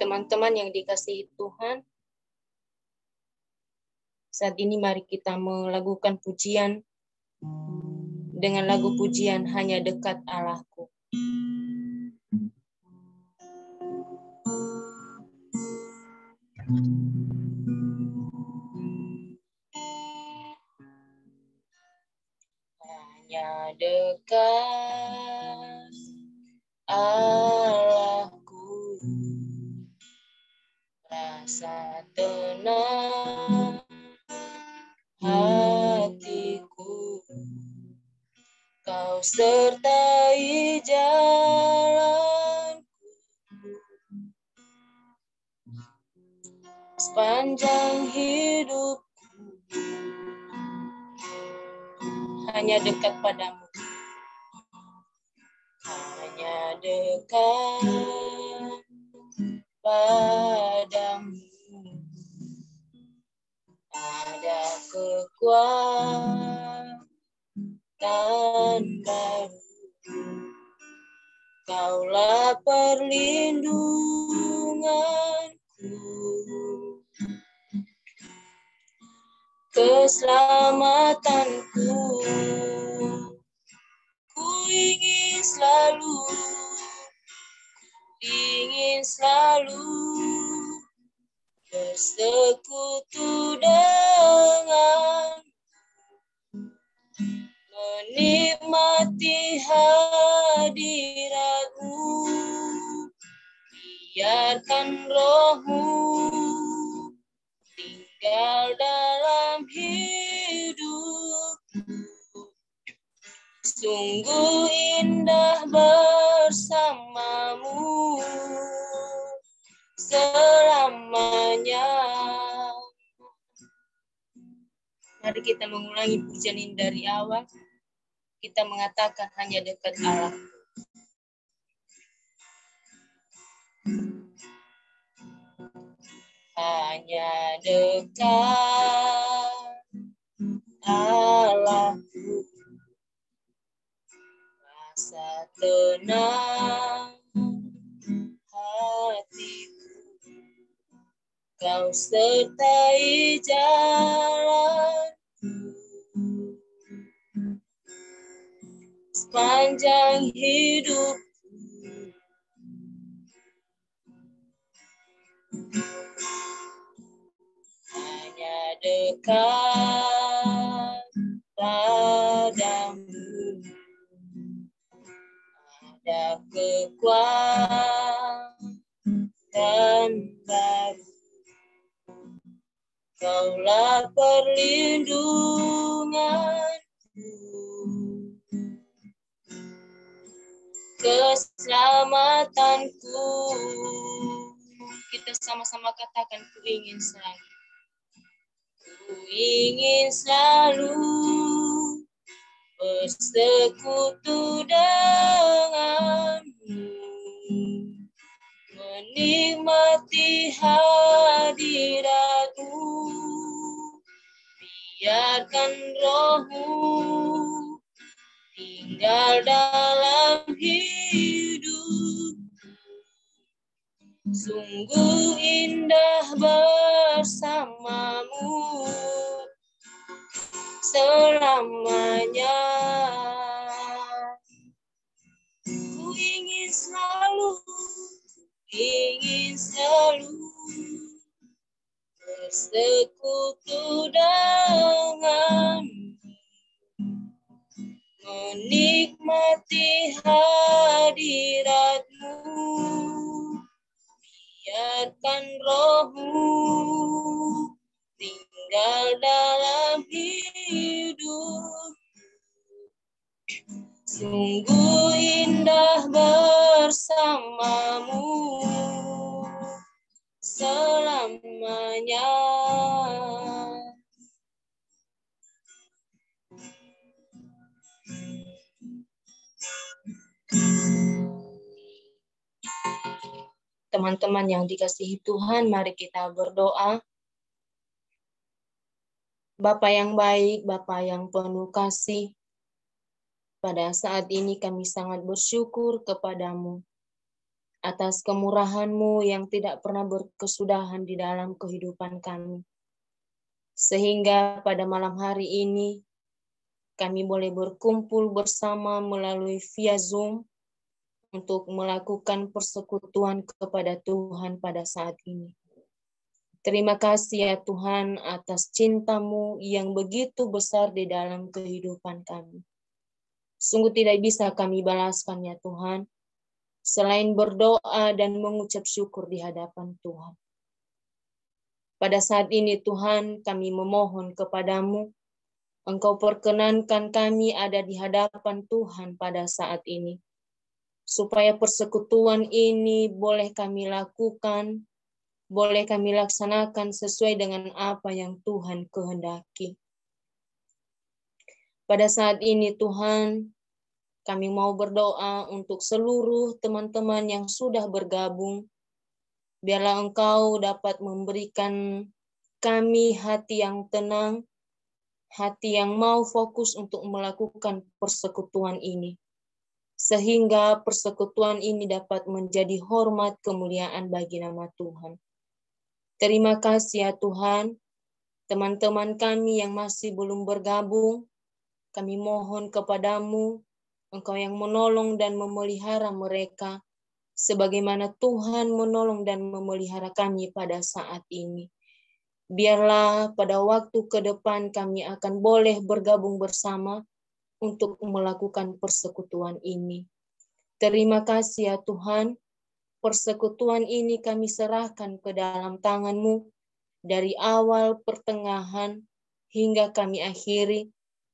Teman-teman yang dikasihi Tuhan, saat ini mari kita melakukan pujian dengan lagu pujian Hanya Dekat Allahku. Hanya dekat Allahku, rasa tenang hatiku, Kau sertai jalanku sepanjang hidup. Hanya dekat padamu, hanya dekat padamu, ada kekuatan baru. Kaulah perlindunganku, keselamatanku. Ku ingin selalu bersekutu dengan, menikmati hadirat-Mu. Biarkan Roh-Mu tinggal dalam hidupku. Sungguh indah bersamamu selamanya. Mari kita mengulangi pujian ini dari awal. Kita mengatakan hanya dekat Allah. Hanya dekat Allahku, rasa tenang hatiku, Kau sertai jalanku sepanjang hidup. Hanya dekat padamu, ada kekuatan baru. Kaulah perlindunganku, keselamatanku. Kita sama-sama katakan, ku ingin selalu. Ku ingin selalu bersekutu denganmu, menikmati hadirat-Mu. Biarkan Roh-Mu tinggal dalam hidup. Sungguh indah bersamamu selamanya. Ku ingin selalu bersekutu denganmu, menikmati hadirat-Mu. Biarkan Roh-Mu tinggal dalam hidup. Sungguh indah bersamamu selamanya. Teman-teman yang dikasihi Tuhan, mari kita berdoa. Bapa yang baik, Bapa yang penuh kasih, pada saat ini kami sangat bersyukur kepadamu. atas kemurahan-Mu yang tidak pernah berkesudahan di dalam kehidupan kami. Sehingga pada malam hari ini, kami boleh berkumpul bersama melalui via Zoom untuk melakukan persekutuan kepada Tuhan pada saat ini. Terima kasih ya Tuhan atas cinta-Mu yang begitu besar di dalam kehidupan kami. Sungguh tidak bisa kami balaskan ya Tuhan, selain berdoa dan mengucap syukur di hadapan Tuhan. Pada saat ini Tuhan kami memohon kepadamu, Engkau perkenankan kami ada di hadapan Tuhan pada saat ini, supaya persekutuan ini boleh kami lakukan, boleh kami laksanakan sesuai dengan apa yang Tuhan kehendaki. Pada saat ini Tuhan, kami mau berdoa untuk seluruh teman-teman yang sudah bergabung. Biarlah Engkau dapat memberikan kami hati yang tenang, hati yang mau fokus untuk melakukan persekutuan ini. Sehingga persekutuan ini dapat menjadi hormat kemuliaan bagi nama Tuhan. Terima kasih ya Tuhan, teman-teman kami yang masih belum bergabung, kami mohon kepadamu, Engkau yang menolong dan memelihara mereka, sebagaimana Tuhan menolong dan memelihara kami pada saat ini. Biarlah pada waktu ke depan kami akan boleh bergabung bersama untuk melakukan persekutuan ini. Terima kasih ya Tuhan, persekutuan ini kami serahkan ke dalam tangan-Mu, dari awal, pertengahan, hingga kami akhiri.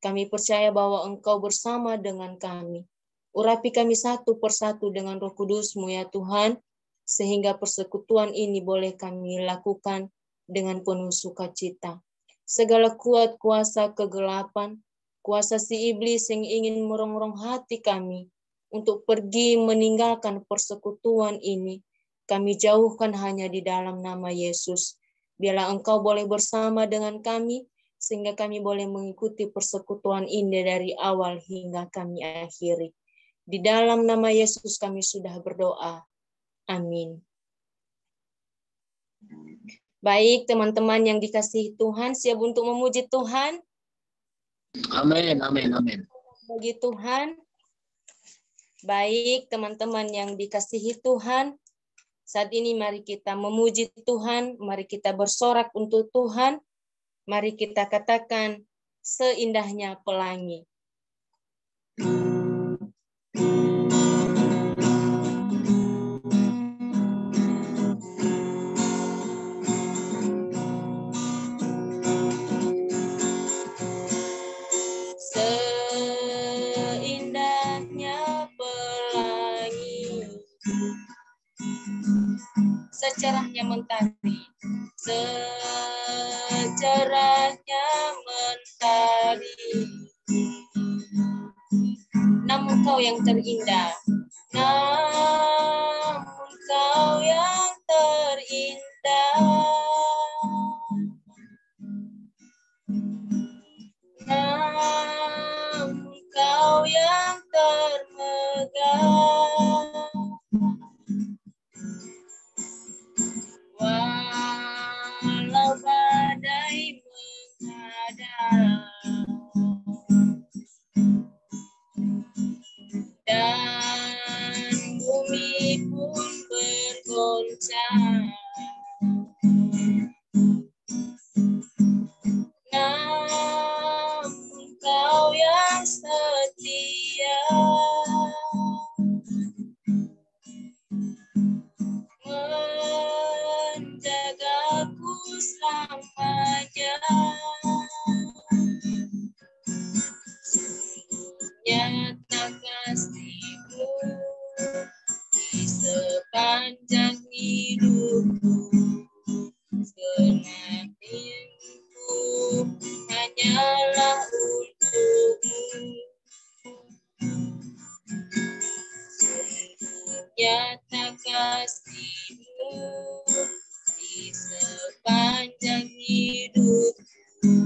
Kami percaya bahwa Engkau bersama dengan kami. Urapi kami satu persatu dengan Roh Kudus-Mu ya Tuhan, sehingga persekutuan ini boleh kami lakukan dengan penuh sukacita. Segala kuat kuasa kegelapan, kuasa si iblis yang ingin merongrong hati kami, untuk pergi meninggalkan persekutuan ini, kami jauhkan hanya di dalam nama Yesus. Biarlah Engkau boleh bersama dengan kami, sehingga kami boleh mengikuti persekutuan ini dari awal hingga kami akhiri. Di dalam nama Yesus kami sudah berdoa. Amin. Baik, teman-teman yang dikasihi Tuhan, siap untuk memuji Tuhan? Amin, amin, amin. Bagi Tuhan. Baik, teman-teman yang dikasihi Tuhan, saat ini mari kita memuji Tuhan, mari kita bersorak untuk Tuhan, mari kita katakan seindahnya pelangi. Secerahnya mentari, secerahnya mentari. Namun kau yang terindah, namun kau yang terindah, namun kau yang termegah. Walau badai menghadap dan bumi pun bergoncang, namun kau yang setia, menjagaku selamanya. Nyata kasih-Mu di sepanjang hidupku, segenap rindu hanyalah untuk-Mu. Nyata kasih-Mu di sepanjang hidupku,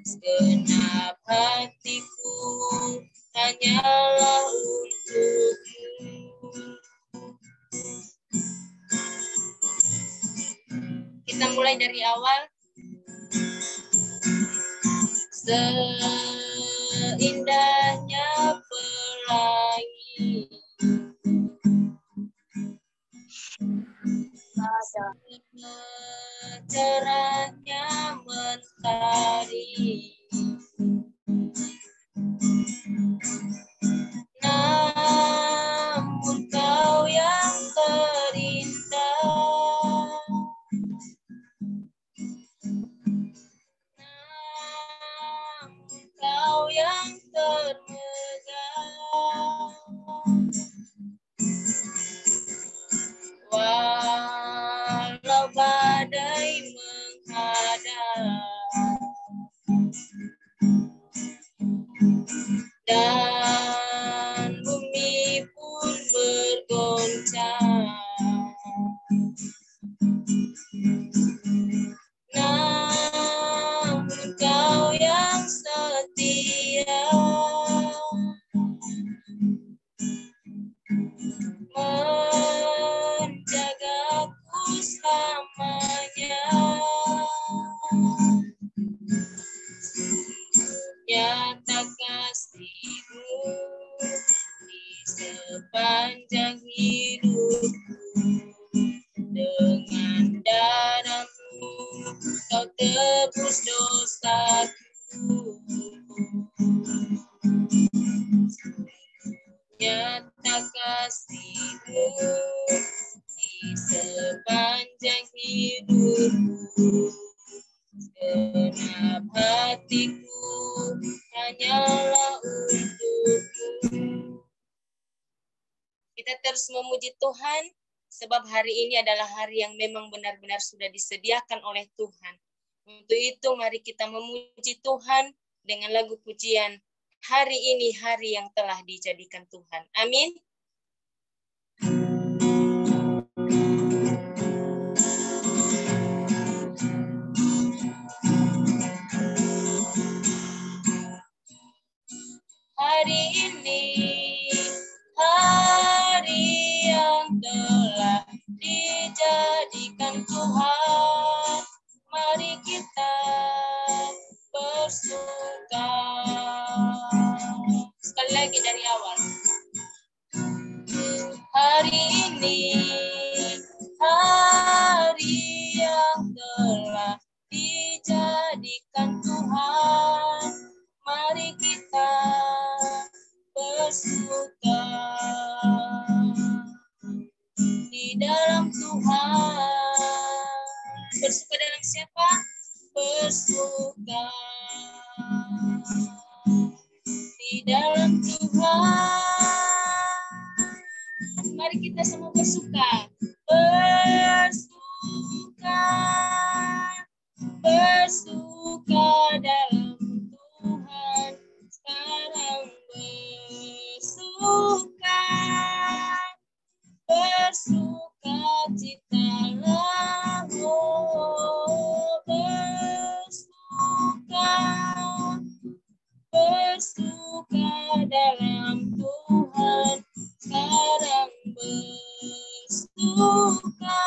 segenap hatiku hanyalah untuk-Mu. Kita mulai dari awal. Seindahnya pelangi cerahnya mentari, namun kau yang terindah, namun kau yang termegah. Walau badai menghadap dan bumi pun bergoncang, namun kau yang setia menjagaku selamanya. Nyata kasih-Mu di sepanjang hidupku, dengan darah-Mu kau tebus dosaku. Nyata kasih-Mu di sepanjang hidupku, genap hatiku hanyalah untuk-Mu. Kita terus memuji Tuhan, sebab hari ini adalah hari yang memang benar-benar sudah disediakan oleh Tuhan. Untuk itu mari kita memuji Tuhan dengan lagu pujian, hari ini hari yang telah dijadikan Tuhan. Amin. Hari ini hari yang telah dijadikan Tuhan, mari kita bersuka. Sekali lagi dari awal. Hari ini hari yang telah dijadikan Tuhan, mari kita bersuka di dalam Tuhan. Bersuka dalam siapa? Bersuka di dalam Tuhan. Mari kita semua bersuka. Bersuka, bersuka dalam Tuhan. Sekarang bersuka, bersuka citalah, oh bersuka, bersuka dalam Tuhan. Sekarang bersuka,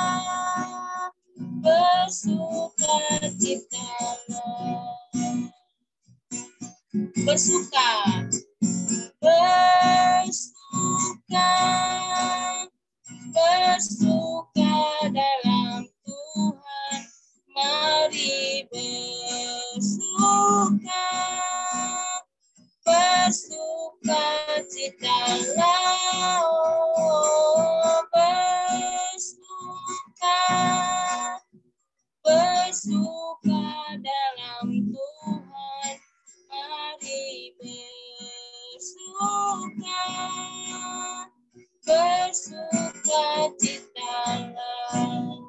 bersuka citalah. Bersuka, bersuka, bersuka dalam Tuhan. Mari bersuka, bersuka citalah, oh bersuka, bersuka dalam Tuhan. Mari bersuka, bersuka citalah.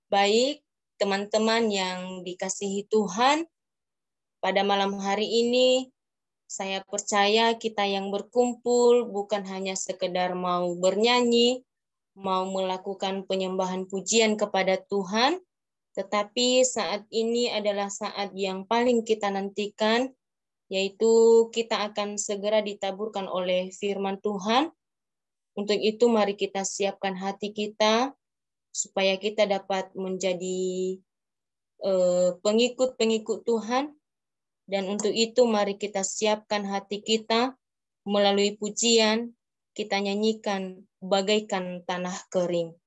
Baik, teman-teman yang dikasihi Tuhan, pada malam hari ini saya percaya kita yang berkumpul bukan hanya sekedar mau bernyanyi, mau melakukan penyembahan pujian kepada Tuhan, tetapi saat ini adalah saat yang paling kita nantikan, yaitu kita akan segera ditaburkan oleh firman Tuhan. Untuk itu mari kita siapkan hati kita, supaya kita dapat menjadi pengikut-pengikut Tuhan. Dan untuk itu mari kita siapkan hati kita melalui pujian, kita nyanyikan bagaikan tanah kering.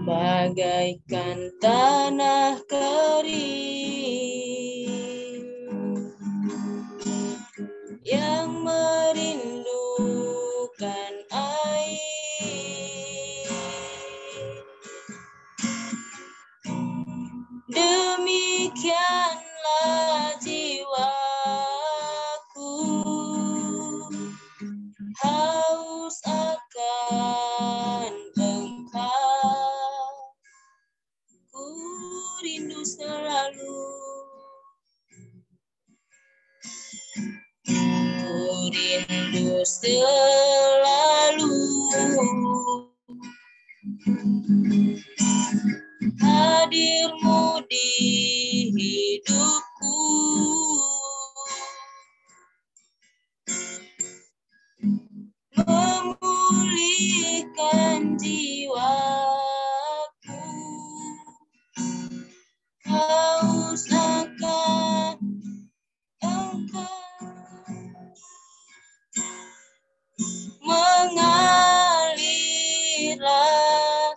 Bagaikan tanah kering yang merindukan air, demikianlah jiwaku haus akan Engkau, ku rindu selalu, ku rindu selalu hadir-Mu di hidupku, memulihkan jiwaku haus akan Engkau, mengalirlah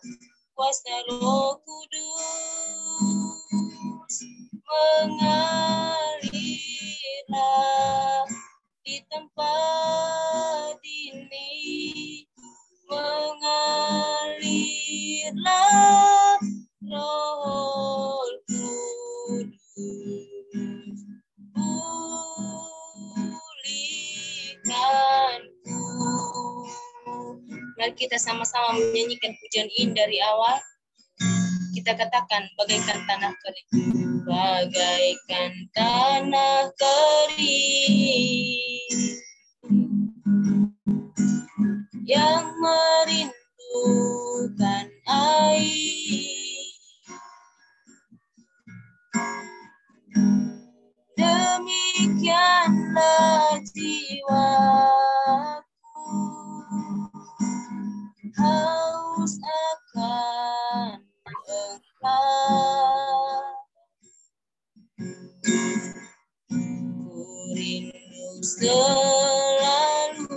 kuasa Roh Kudus, mengalirlah di tempat ini, mengalirlah Roh Kudus, pulihkanku. Mari kita sama-sama menyanyikan pujian ini dari awal. Kita katakan bagaikan tanah kering. Bagaikan tanah kering yang merindukan air, demikianlah jiwaku haus akan Engkau, ku rindu selalu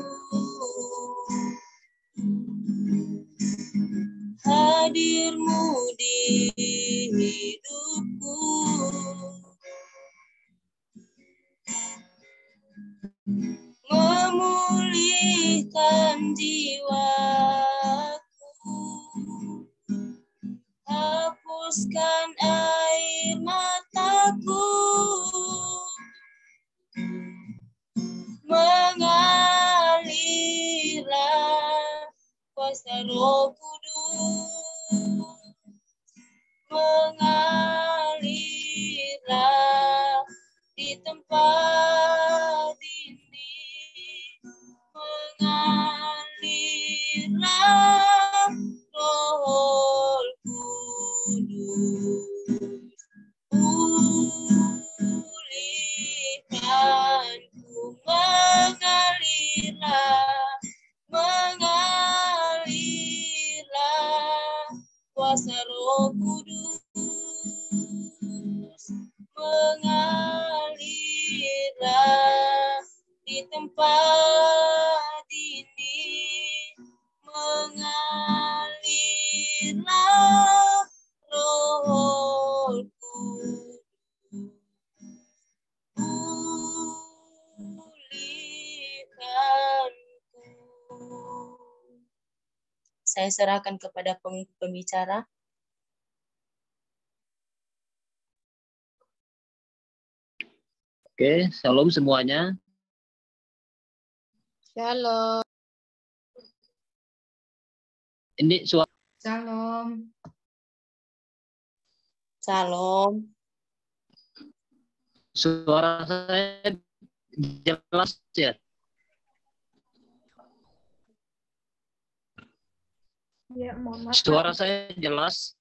hadir-Mu di hidupku, memulihkan jiwaku, hapuskan air mataku, mengalirlah kuasa Roh Kudus, mengalirlah di tempat ini, mengalirlah Roh Kudus, pulihkanku, mengalirlah kuasa Roh Kudus, mengalirlah di tempat ini, mengalirlah Roh Kudus, pulihkanku. Saya serahkan kepada pembicara. Oke, shalom semuanya. Shalom. Ini suara Shalom. Salam. saya jelas ya? Ya, mohon maaf, Suara Kak. saya jelas.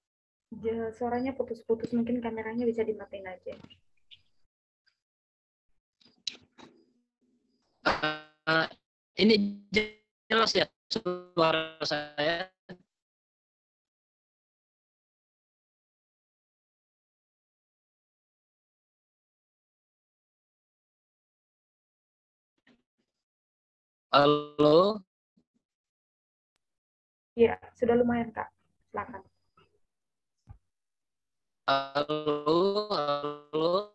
Suaranya putus-putus, mungkin kameranya bisa dimatiin aja. Eh, ini jelas ya suara saya. Halo, Ya, sudah lumayan, Kak. Silakan. halo, halo.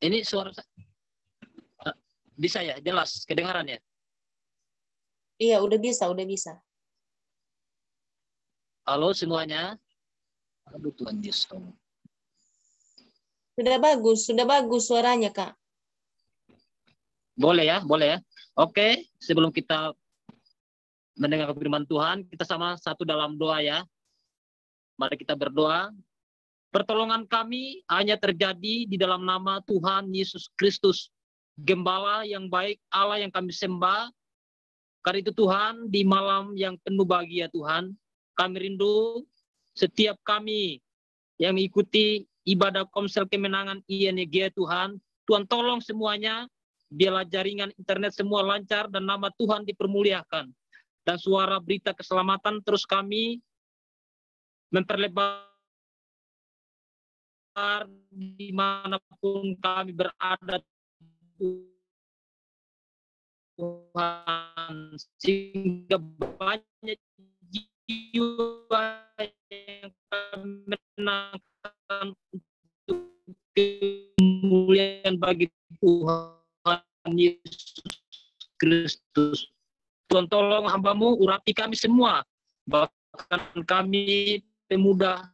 Ini suara saya bisa ya, jelas kedengaran ya. Iya, udah bisa, udah bisa. Halo semuanya. Aduh Tuhan Yesus. Sudah bagus suaranya, Kak. Boleh ya, boleh ya. Oke, sebelum kita mendengar firman Tuhan, kita sama satu dalam doa ya. Mari kita berdoa. Pertolongan kami hanya terjadi di dalam nama Tuhan Yesus Kristus. Gembala yang baik, Allah yang kami sembah. Karena itu Tuhan, di malam yang penuh bahagia Tuhan, kami rindu setiap kami yang mengikuti ibadah Komsel Kemenangan ING Tuhan. Tuhan tolong semuanya, biarlah jaringan internet semua lancar dan nama Tuhan dipermuliakan. Dan suara berita keselamatan terus kami memperlebar dimanapun kami berada Tuhan, sehingga banyak jiwa yang kami menangkan untuk kemuliaan bagi Tuhan Yesus Kristus. Tuhan tolong hamba-Mu, urapi kami semua, bahkan kami pemuda.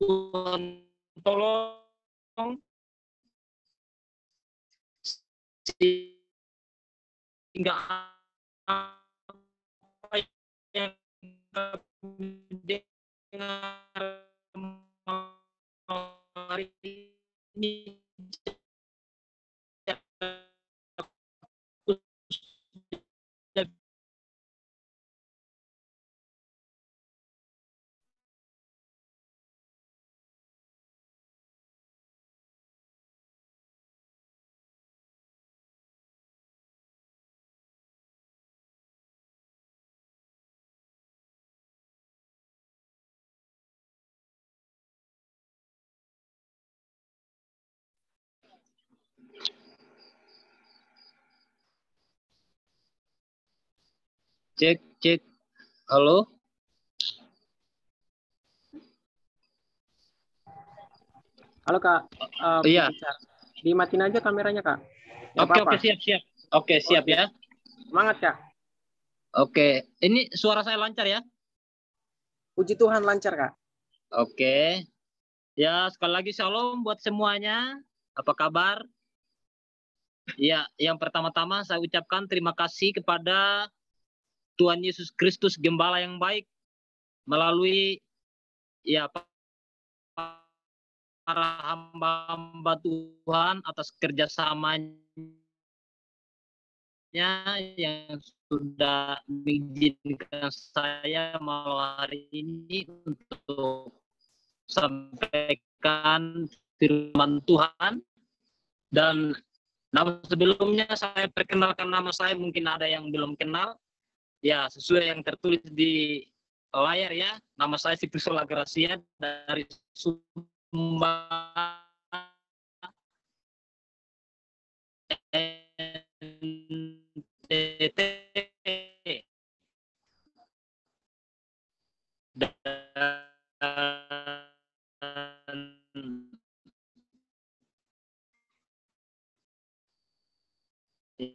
Tuhan tolong sehingga apa yang kami dengar hari ini cek cek. Halo. Halo Kak, Iya. dimatiin aja kameranya Kak. Oke, siap. Oke, siap ya. Semangat Kak. Oke, ini suara saya lancar ya? Puji Tuhan lancar Kak. Oke. Ya, sekali lagi shalom buat semuanya. Apa kabar? Ya, yang pertama-tama saya ucapkan terima kasih kepada Tuhan Yesus Kristus, Gembala yang baik, melalui ya para hamba-hamba Tuhan atas kerjasamanya yang sudah mengizinkan saya malam hari ini untuk sampaikan firman Tuhan. Dan nama sebelumnya saya perkenalkan nama saya, mungkin ada yang belum kenal. Ya, sesuai yang tertulis di layar ya, nama saya Sikrisola Gracia dari Sumba NTT. Dan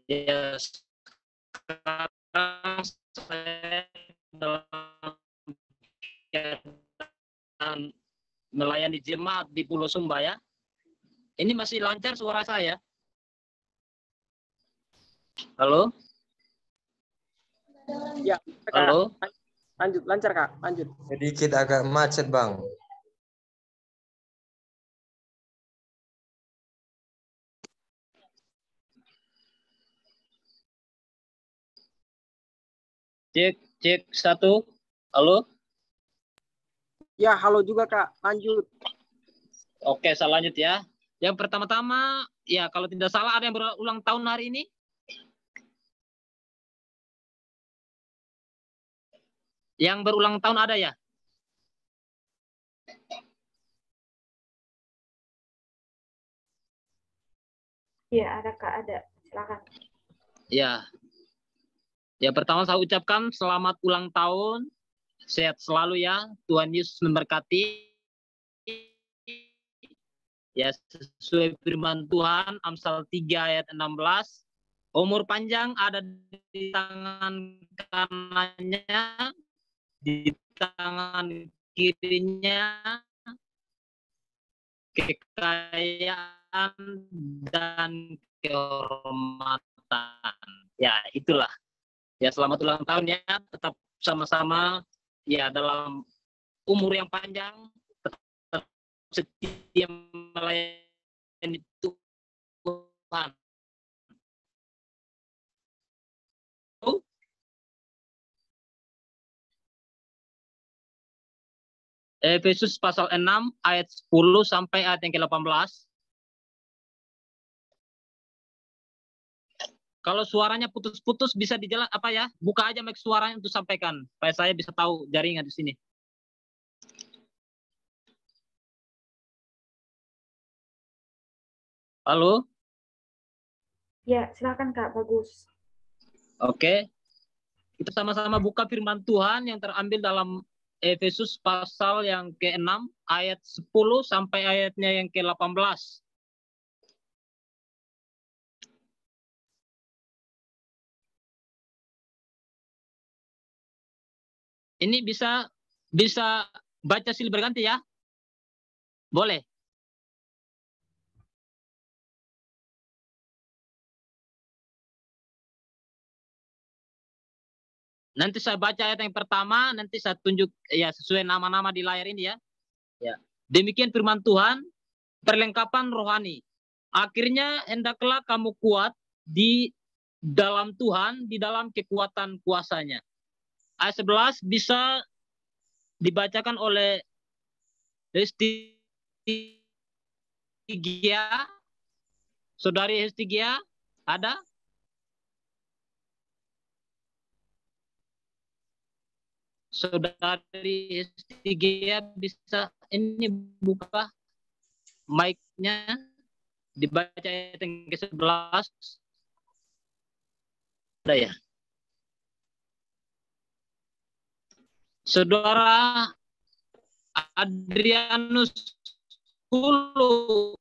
ya, sekarang saya dalam kegiatan melayani jemaat di Pulau Sumba ya. Ini masih lancar suara saya? Halo? Ya, Kak. Halo? Lanjut, lancar Kak, lanjut. Sedikit agak macet Bang. Cek 1. Halo? Ya, halo juga Kak. Lanjut. Oke, saya lanjut ya. Yang pertama-tama, ya kalau tidak salah ada yang berulang tahun hari ini? Yang berulang tahun ada ya? Iya, ada Kak, ada. Silakan. Ya. Ya, pertama saya ucapkan selamat ulang tahun. Sehat selalu ya. Tuhan Yesus memberkati. Ya, sesuai firman Tuhan, Amsal 3 ayat 16. Umur panjang ada di tangan kanannya, di tangan kirinya kekayaan dan kehormatan. Ya, itulah. Ya, selamat ulang tahun ya. Tetap sama-sama ya dalam umur yang panjang, tetap setia melayani Tuhan. Efesus pasal 6 ayat 10 sampai ayat yang ke-18. Kalau suaranya putus-putus bisa dijelas apa ya? Buka aja mic suaranya untuk sampaikan supaya saya bisa tahu jaringan di sini. Halo? Ya, silakan Kak, bagus. Oke. Kita sama-sama buka firman Tuhan yang terambil dalam Efesus pasal yang ke-6 ayat 10 sampai ayatnya yang ke-18. Ini bisa baca silih berganti ya? Boleh. Nanti saya baca ayat yang pertama, nanti saya tunjuk ya sesuai nama-nama di layar ini ya. Ya. Demikian firman Tuhan, perlengkapan rohani. Akhirnya hendaklah kamu kuat di dalam Tuhan, di dalam kekuatan kuasanya. Ayat 11 bisa dibacakan oleh Hestigia. Saudari Hestigia, ada? Saudari Hestigia bisa ini buka mic-nya, dibaca ayat yang ke-11. Ada ya? Saudara Adrianus Hulu.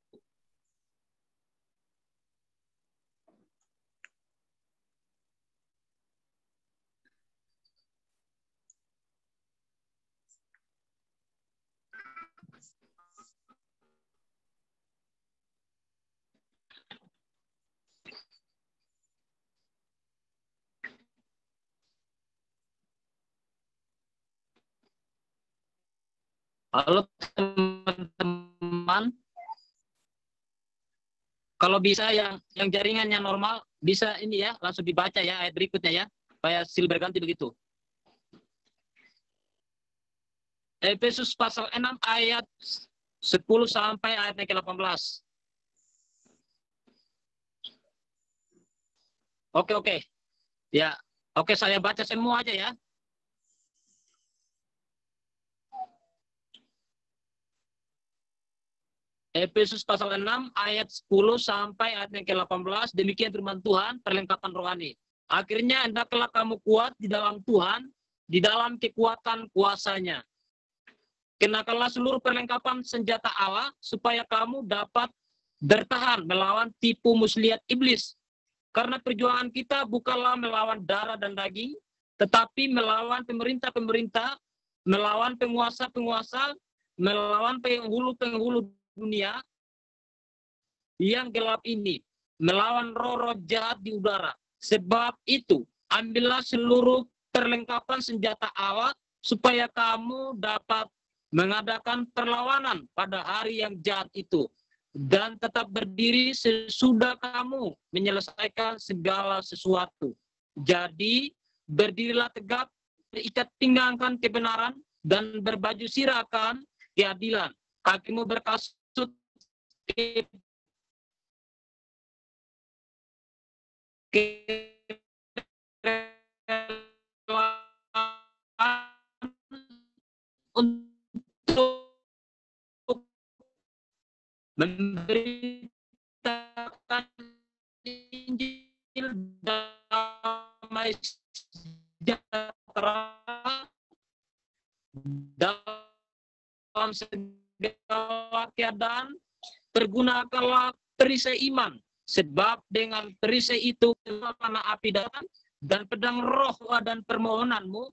Halo teman-teman. Kalau bisa yang jaringannya normal, bisa ini ya, langsung dibaca ya ayat berikutnya ya, supaya silih berganti begitu. Efesus pasal 6 ayat 10 sampai ayat yang ke-18. Oke. Ya, oke saya baca semua aja ya. Efesus pasal 6 ayat 10 sampai ayat yang ke-18. Demikian firman Tuhan, perlengkapan rohani. Akhirnya hendaklah kamu kuat di dalam Tuhan, di dalam kekuatan kuasanya. Kenakanlah seluruh perlengkapan senjata Allah supaya kamu dapat bertahan melawan tipu muslihat iblis. Karena perjuangan kita bukanlah melawan darah dan daging, tetapi melawan pemerintah-pemerintah, melawan penguasa-penguasa, melawan penghulu-penghulu dunia yang gelap ini, melawan roh-roh jahat di udara. Sebab itu, ambillah seluruh perlengkapan senjata Allah supaya kamu dapat mengadakan perlawanan pada hari yang jahat itu dan tetap berdiri sesudah kamu menyelesaikan segala sesuatu. Jadi, berdirilah tegap, berikat pinggangkan kebenaran, dan berbaju sirahkan keadilan. Kakimu berkasut untuk memberitakan Injil damai sejahtera dalam segala keadaan. Pergunakanlah perisai iman, sebab dengan perisai itu panah api datang, dan pedang roh dan permohonanmu,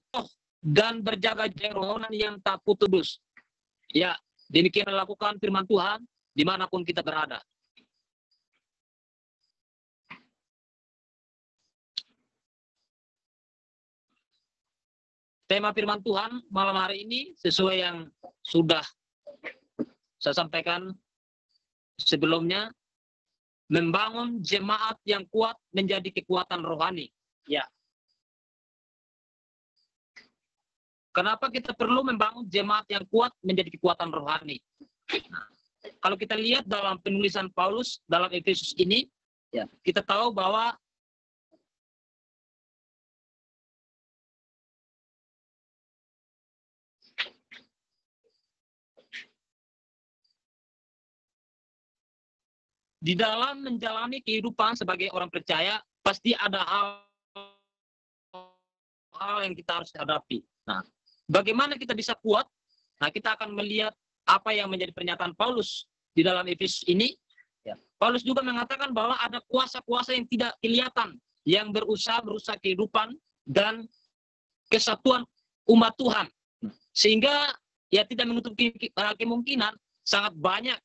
dan berjaga permohonan yang tak putus. Ya, demikian lakukan firman Tuhan dimanapun kita berada. Tema firman Tuhan malam hari ini sesuai yang sudah saya sampaikan sebelumnya, membangun jemaat yang kuat menjadi kekuatan rohani. Ya. Kenapa kita perlu membangun jemaat yang kuat menjadi kekuatan rohani? Nah, kalau kita lihat dalam penulisan Paulus dalam Efesus ini, ya, kita tahu bahwa di dalam menjalani kehidupan sebagai orang percaya, pasti ada hal yang kita harus hadapi. Nah, bagaimana kita bisa kuat? Nah, kita akan melihat apa yang menjadi pernyataan Paulus di dalam Efesus ini. Ya. Paulus juga mengatakan bahwa ada kuasa-kuasa yang tidak kelihatan, yang berusaha merusak kehidupan dan kesatuan umat Tuhan. Sehingga ya tidak menutup kemungkinan sangat banyak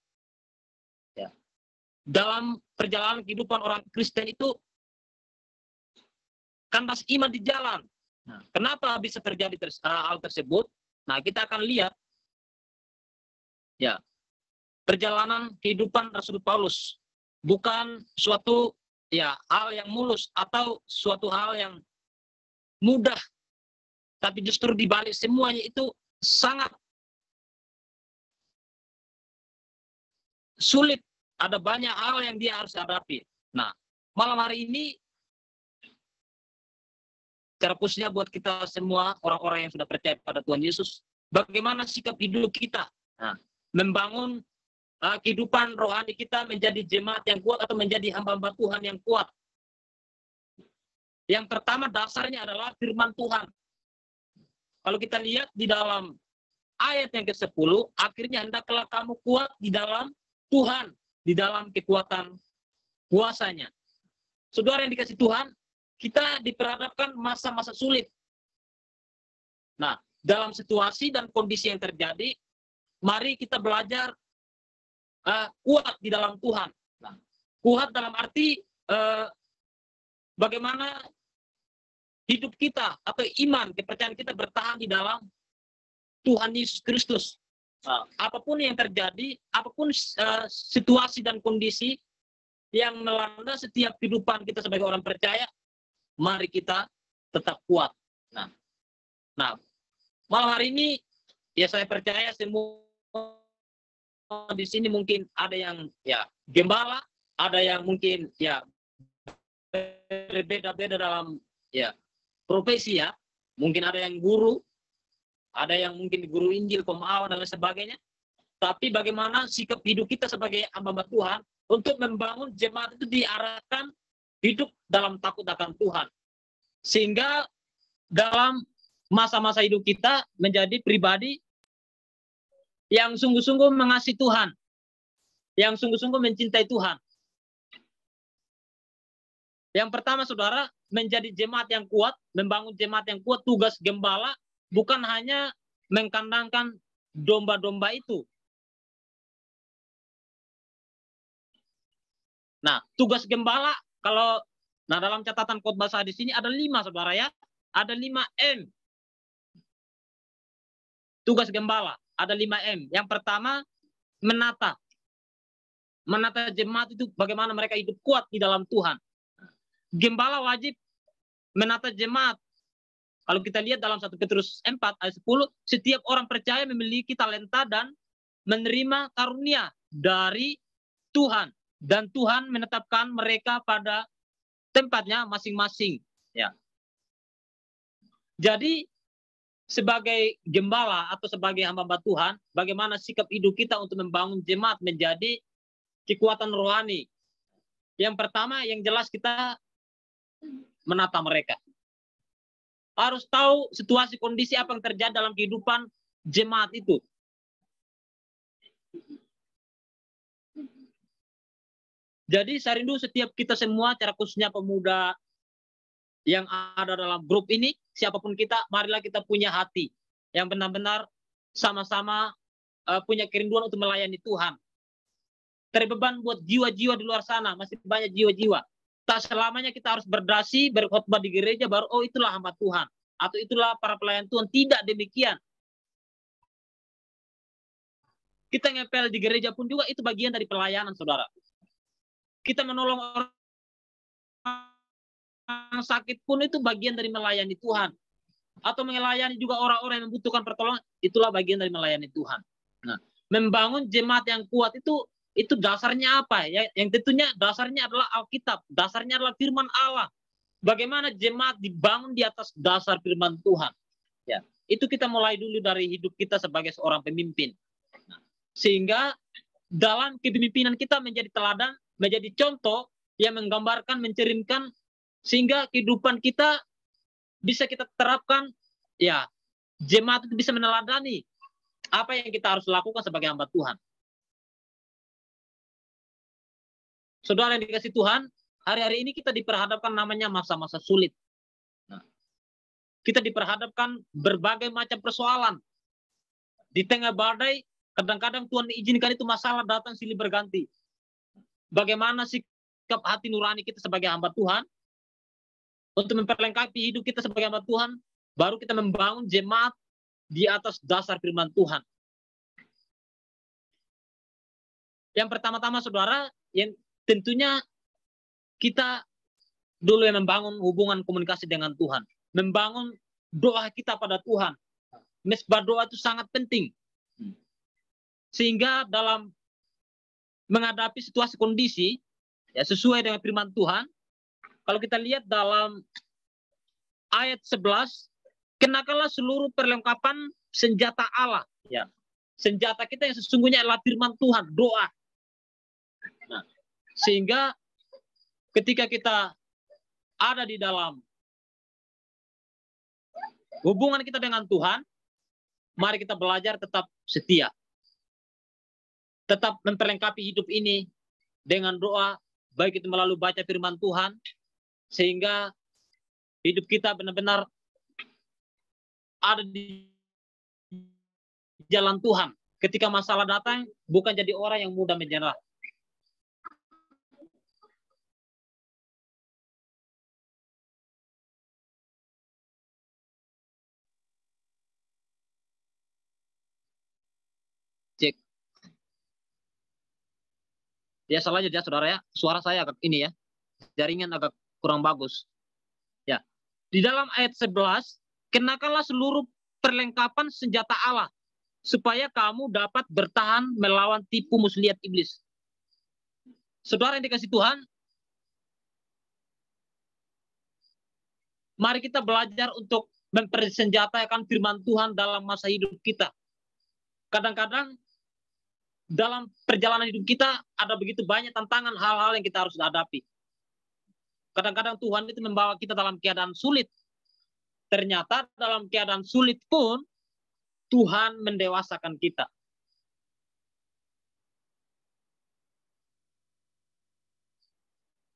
dalam perjalanan kehidupan orang Kristen itu kandas iman di jalan. Nah, kenapa bisa terjadi hal tersebut? Nah, kita akan lihat ya perjalanan kehidupan Rasul Paulus bukan suatu ya hal yang mulus atau suatu hal yang mudah, tapi justru di balik semuanya itu sangat sulit. Ada banyak hal yang dia harus hadapi. Nah, malam hari ini, secara khususnya buat kita semua, orang-orang yang sudah percaya pada Tuhan Yesus, bagaimana sikap hidup kita? Nah, membangun kehidupan rohani kita menjadi jemaat yang kuat atau menjadi hamba-hamba Tuhan yang kuat. Yang pertama dasarnya adalah firman Tuhan. Kalau kita lihat di dalam ayat yang ke-10, akhirnya hendaklah kamu kuat di dalam Tuhan, di dalam kekuatan kuasanya. Saudara yang dikasih Tuhan, kita diperhadapkan masa-masa sulit. Nah, dalam situasi dan kondisi yang terjadi, mari kita belajar kuat di dalam Tuhan. Nah, kuat dalam arti bagaimana hidup kita atau iman, kepercayaan kita bertahan di dalam Tuhan Yesus Kristus. Apapun yang terjadi, apapun situasi dan kondisi yang melanda setiap kehidupan kita sebagai orang percaya, mari kita tetap kuat. Nah, malam hari ini ya saya percaya semua di sini mungkin ada yang ya gembala, ada yang mungkin ya berbeda-beda dalam ya profesi ya. Mungkin ada yang guru, ada yang mungkin guru Injil, pemahaman dan lain sebagainya. Tapi bagaimana sikap hidup kita sebagai hamba Tuhan untuk membangun jemaat itu diarahkan hidup dalam takut akan Tuhan. Sehingga dalam masa-masa hidup kita menjadi pribadi yang sungguh-sungguh mengasihi Tuhan, yang sungguh-sungguh mencintai Tuhan. Yang pertama, saudara, menjadi jemaat yang kuat, membangun jemaat yang kuat, tugas gembala bukan hanya mengkandangkan domba-domba itu. Nah, tugas gembala, kalau dalam catatan khotbah saya di sini ada 5, saudara ya. Ada 5 M. Tugas gembala, ada 5 M. Yang pertama, menata. Menata jemaat itu bagaimana mereka hidup kuat di dalam Tuhan. Gembala wajib menata jemaat Kalau kita lihat dalam 1 Petrus 4 ayat 10, setiap orang percaya memiliki talenta dan menerima karunia dari Tuhan. Dan Tuhan menetapkan mereka pada tempatnya masing-masing. Ya. Jadi, sebagai gembala atau sebagai hamba Tuhan, bagaimana sikap hidup kita untuk membangun jemaat menjadi kekuatan rohani. Yang pertama, yang jelas kita menata mereka. Harus tahu situasi kondisi apa yang terjadi dalam kehidupan jemaat itu. Jadi saya rindu setiap kita semua, secara khususnya pemuda yang ada dalam grup ini, siapapun kita, marilah kita punya hati yang benar-benar sama-sama punya kerinduan untuk melayani Tuhan. Terbeban buat jiwa-jiwa di luar sana, masih banyak jiwa-jiwa. Tak selamanya kita harus berdasi, berkhotbah di gereja, baru oh itulah hamba Tuhan. Atau itulah para pelayan Tuhan. Tidak demikian. Kita ngepel di gereja pun juga itu bagian dari pelayanan, saudara. Kita menolong orang sakit pun itu bagian dari melayani Tuhan. Atau melayani juga orang-orang yang membutuhkan pertolongan, itulah bagian dari melayani Tuhan. Nah, membangun jemaat yang kuat itu dasarnya apa? Yang tentunya dasarnya adalah Alkitab, dasarnya adalah firman Allah. Bagaimana jemaat dibangun di atas dasar firman Tuhan. Ya, itu kita mulai dulu dari hidup kita sebagai seorang pemimpin. Nah, sehingga dalam kepemimpinan kita menjadi teladan, menjadi contoh yang menggambarkan, mencerminkan, sehingga kehidupan kita bisa kita terapkan. Ya, jemaat itu bisa meneladani apa yang kita harus lakukan sebagai hamba Tuhan. Saudara yang dikasih Tuhan, hari-hari ini kita diperhadapkan namanya masa-masa sulit. Nah, kita diperhadapkan berbagai macam persoalan. Di tengah badai, kadang-kadang Tuhan izinkan itu masalah datang silih berganti. Bagaimana sikap hati nurani kita sebagai hamba Tuhan, untuk memperlengkapi hidup kita sebagai hamba Tuhan, baru kita membangun jemaat di atas dasar firman Tuhan. Yang pertama-tama, saudara, yang tentunya kita dulu yang membangun hubungan komunikasi dengan Tuhan. Membangun doa kita pada Tuhan. Mesbah doa itu sangat penting. Sehingga dalam menghadapi situasi kondisi, ya sesuai dengan firman Tuhan, kalau kita lihat dalam ayat 11, kenakanlah seluruh perlengkapan senjata Allah. Ya. Senjata kita yang sesungguhnya adalah firman Tuhan, doa. Nah, sehingga ketika kita ada di dalam hubungan kita dengan Tuhan, mari kita belajar tetap setia. Tetap memperlengkapi hidup ini dengan doa, baik itu melalui baca firman Tuhan, sehingga hidup kita benar-benar ada di jalan Tuhan. Ketika masalah datang, bukan jadi orang yang mudah menyerah. Cek. Ya salah aja saudara ya. Suara saya agak ini ya. Jaringan agak kurang bagus. Ya. Di dalam ayat 11, kenakanlah seluruh perlengkapan senjata Allah supaya kamu dapat bertahan melawan tipu muslihat iblis. Saudara yang dikasih Tuhan, mari kita belajar untuk mempersenjatakan firman Tuhan dalam masa hidup kita. Kadang-kadang dalam perjalanan hidup kita ada begitu banyak tantangan, hal-hal yang kita harus hadapi. Kadang-kadang Tuhan itu membawa kita dalam keadaan sulit. Ternyata dalam keadaan sulit pun Tuhan mendewasakan kita.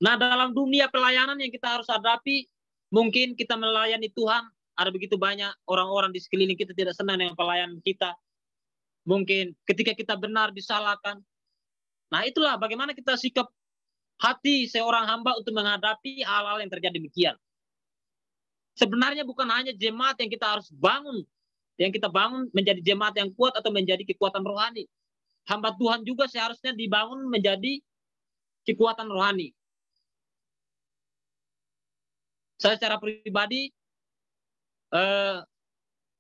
Nah, dalam dunia pelayanan yang kita harus hadapi, mungkin kita melayani Tuhan, ada begitu banyak orang-orang di sekeliling kita tidak senang dengan pelayanan kita. Mungkin ketika kita benar disalahkan. Nah, itulah bagaimana kita sikap hati seorang hamba untuk menghadapi hal-hal yang terjadi demikian. Sebenarnya bukan hanya jemaat yang kita harus bangun, yang kita bangun menjadi jemaat yang kuat atau menjadi kekuatan rohani. Hamba Tuhan juga seharusnya dibangun menjadi kekuatan rohani. Saya secara pribadi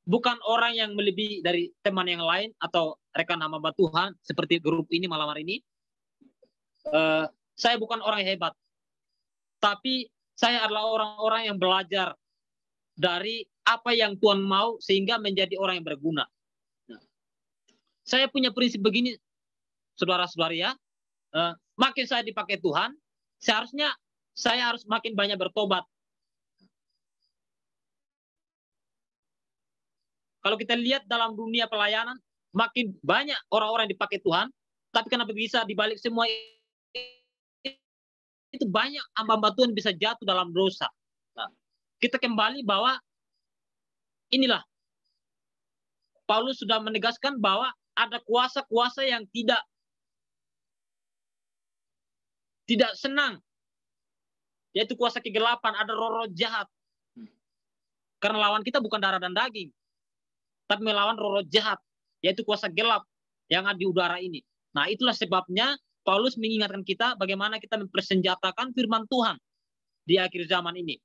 bukan orang yang melebihi dari teman yang lain atau rekan hamba Tuhan seperti grup ini malam hari ini. Saya bukan orang yang hebat, tapi saya adalah orang-orang yang belajar dari apa yang Tuhan mau sehingga menjadi orang yang berguna. Nah, saya punya prinsip begini, saudara-saudari ya, makin saya dipakai Tuhan, seharusnya saya harus makin banyak bertobat. Kalau kita lihat dalam dunia pelayanan, makin banyak orang-orang yang dipakai Tuhan, tapi kenapa bisa dibalik semua itu banyak hamba Tuhan bisa jatuh dalam dosa. Nah, kita kembali bahwa inilah Paulus sudah menegaskan bahwa ada kuasa-kuasa yang tidak senang, yaitu kuasa kegelapan, ada roh-roh jahat. Karena lawan kita bukan darah dan daging, tapi melawan roh-roh jahat, yaitu kuasa gelap yang ada di udara ini. Nah, itulah sebabnya Paulus mengingatkan kita bagaimana kita mempersenjatakan firman Tuhan di akhir zaman ini.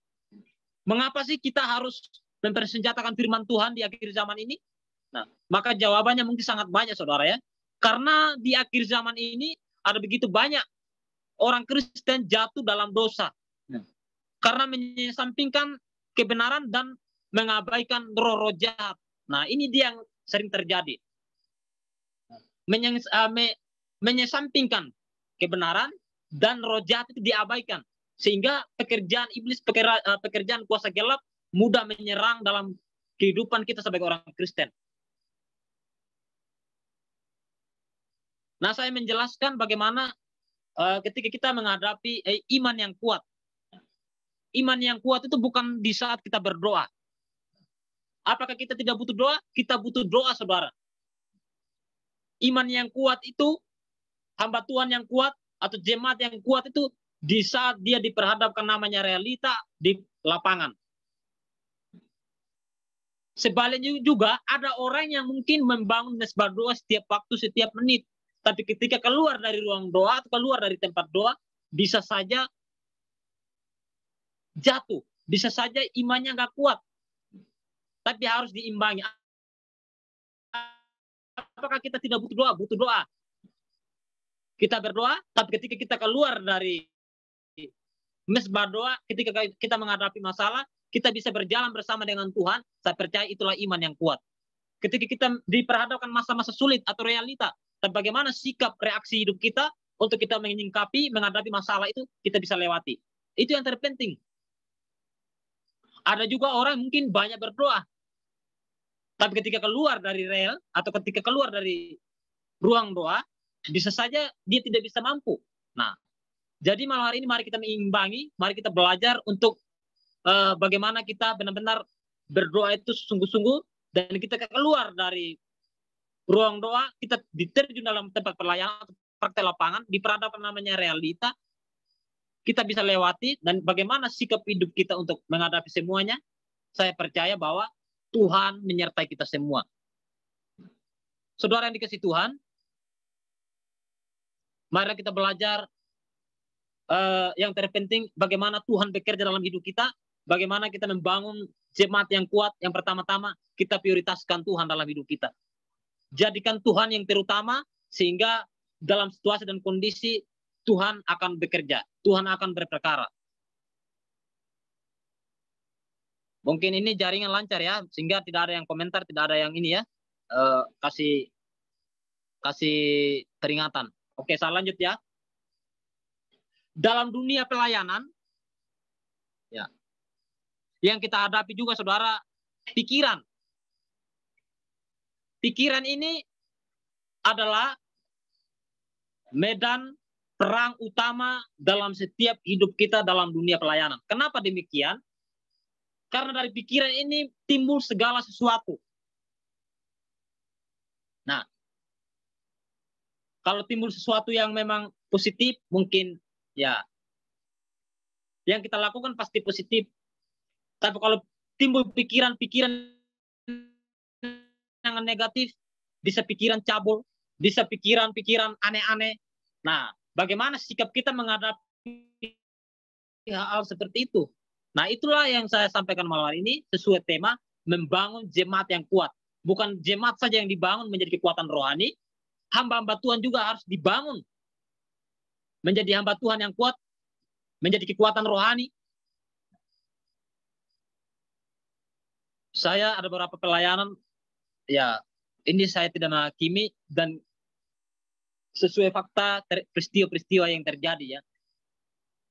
Mengapa sih kita harus mempersenjatakan firman Tuhan di akhir zaman ini? Nah, maka jawabannya mungkin sangat banyak, saudara ya. Karena di akhir zaman ini ada begitu banyak orang Kristen jatuh dalam dosa. Karena menyampingkan kebenaran dan mengabaikan roh-roh jahat. Nah, ini dia yang sering terjadi. Menyampingkan kebenaran dan roh jahat itu diabaikan. Sehingga pekerjaan iblis, pekerjaan kuasa gelap mudah menyerang dalam kehidupan kita sebagai orang Kristen. Nah, saya menjelaskan bagaimana ketika kita menghadapi iman yang kuat. Iman yang kuat itu bukan di saat kita berdoa. Apakah kita tidak butuh doa? Kita butuh doa, saudara. Iman yang kuat itu, hamba Tuhan yang kuat, atau jemaat yang kuat itu, di saat dia diperhadapkan namanya realita di lapangan. Sebaliknya juga, ada orang yang mungkin membangun mesbah doa setiap waktu, setiap menit. Tapi ketika keluar dari ruang doa, atau keluar dari tempat doa, bisa saja jatuh. Bisa saja imannya nggak kuat. Tapi harus diimbangi. Apakah kita tidak butuh doa? Butuh doa. Kita berdoa, tapi ketika kita keluar dari mesbah doa, ketika kita menghadapi masalah, kita bisa berjalan bersama dengan Tuhan. Saya percaya itulah iman yang kuat. Ketika kita diperhadapkan masa-masa sulit atau realita, tapi bagaimana sikap reaksi hidup kita untuk kita menyingkapi, menghadapi masalah itu, kita bisa lewati. Itu yang terpenting. Ada juga orang mungkin banyak berdoa, tapi ketika keluar dari rel atau ketika keluar dari ruang doa, bisa saja dia tidak bisa mampu. Nah, jadi malam hari ini mari kita mengimbangi, mari kita belajar untuk bagaimana kita benar-benar berdoa itu sungguh-sungguh, dan kita keluar dari ruang doa, kita diterjun dalam tempat pelayanan, praktek lapangan, diperhadapkan namanya realita, kita bisa lewati, dan bagaimana sikap hidup kita untuk menghadapi semuanya, saya percaya bahwa Tuhan menyertai kita semua. Saudara yang dikasihi Tuhan, mari kita belajar yang terpenting bagaimana Tuhan bekerja dalam hidup kita, bagaimana kita membangun jemaat yang kuat. Yang pertama-tama kita prioritaskan Tuhan dalam hidup kita. Jadikan Tuhan yang terutama, sehingga dalam situasi dan kondisi Tuhan akan bekerja, Tuhan akan berperkara. Mungkin ini jaringan lancar ya, sehingga tidak ada yang komentar, tidak ada yang ini ya, kasih peringatan. Oke, saya lanjut ya. Dalam dunia pelayanan, ya, yang kita hadapi juga, saudara, pikiran. Pikiran ini adalah medan perang utama dalam setiap hidup kita dalam dunia pelayanan. Kenapa demikian? Karena dari pikiran ini timbul segala sesuatu. Nah, kalau timbul sesuatu yang memang positif, mungkin ya yang kita lakukan pasti positif. Tapi kalau timbul pikiran-pikiran yang negatif, bisa pikiran cabul, bisa pikiran-pikiran aneh-aneh. Nah, bagaimana sikap kita menghadapi hal seperti itu? Nah, itulah yang saya sampaikan malam hari ini sesuai tema membangun jemaat yang kuat. Bukan jemaat saja yang dibangun menjadi kekuatan rohani, hamba-hamba Tuhan juga harus dibangun menjadi hamba Tuhan yang kuat, menjadi kekuatan rohani. Saya ada beberapa pelayanan, ya ini saya tidak menghakimi dan sesuai fakta peristiwa-peristiwa yang terjadi ya.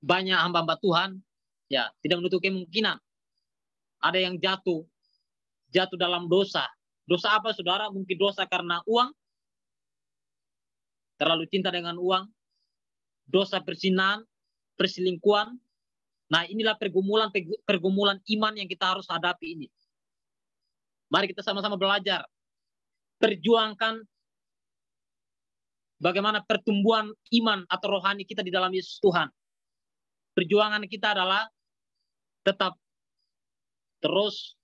Banyak hamba-hamba Tuhan ya tidak menutup kemungkinan ada yang jatuh dalam dosa. Dosa apa saudara? Mungkin dosa karena uang, terlalu cinta dengan uang, dosa perzinahan, perselingkuhan. Nah, inilah pergumulan iman yang kita harus hadapi ini. Mari kita sama-sama belajar, perjuangkan bagaimana pertumbuhan iman atau rohani kita di dalam Yesus Tuhan. Perjuangan kita adalah tetap terus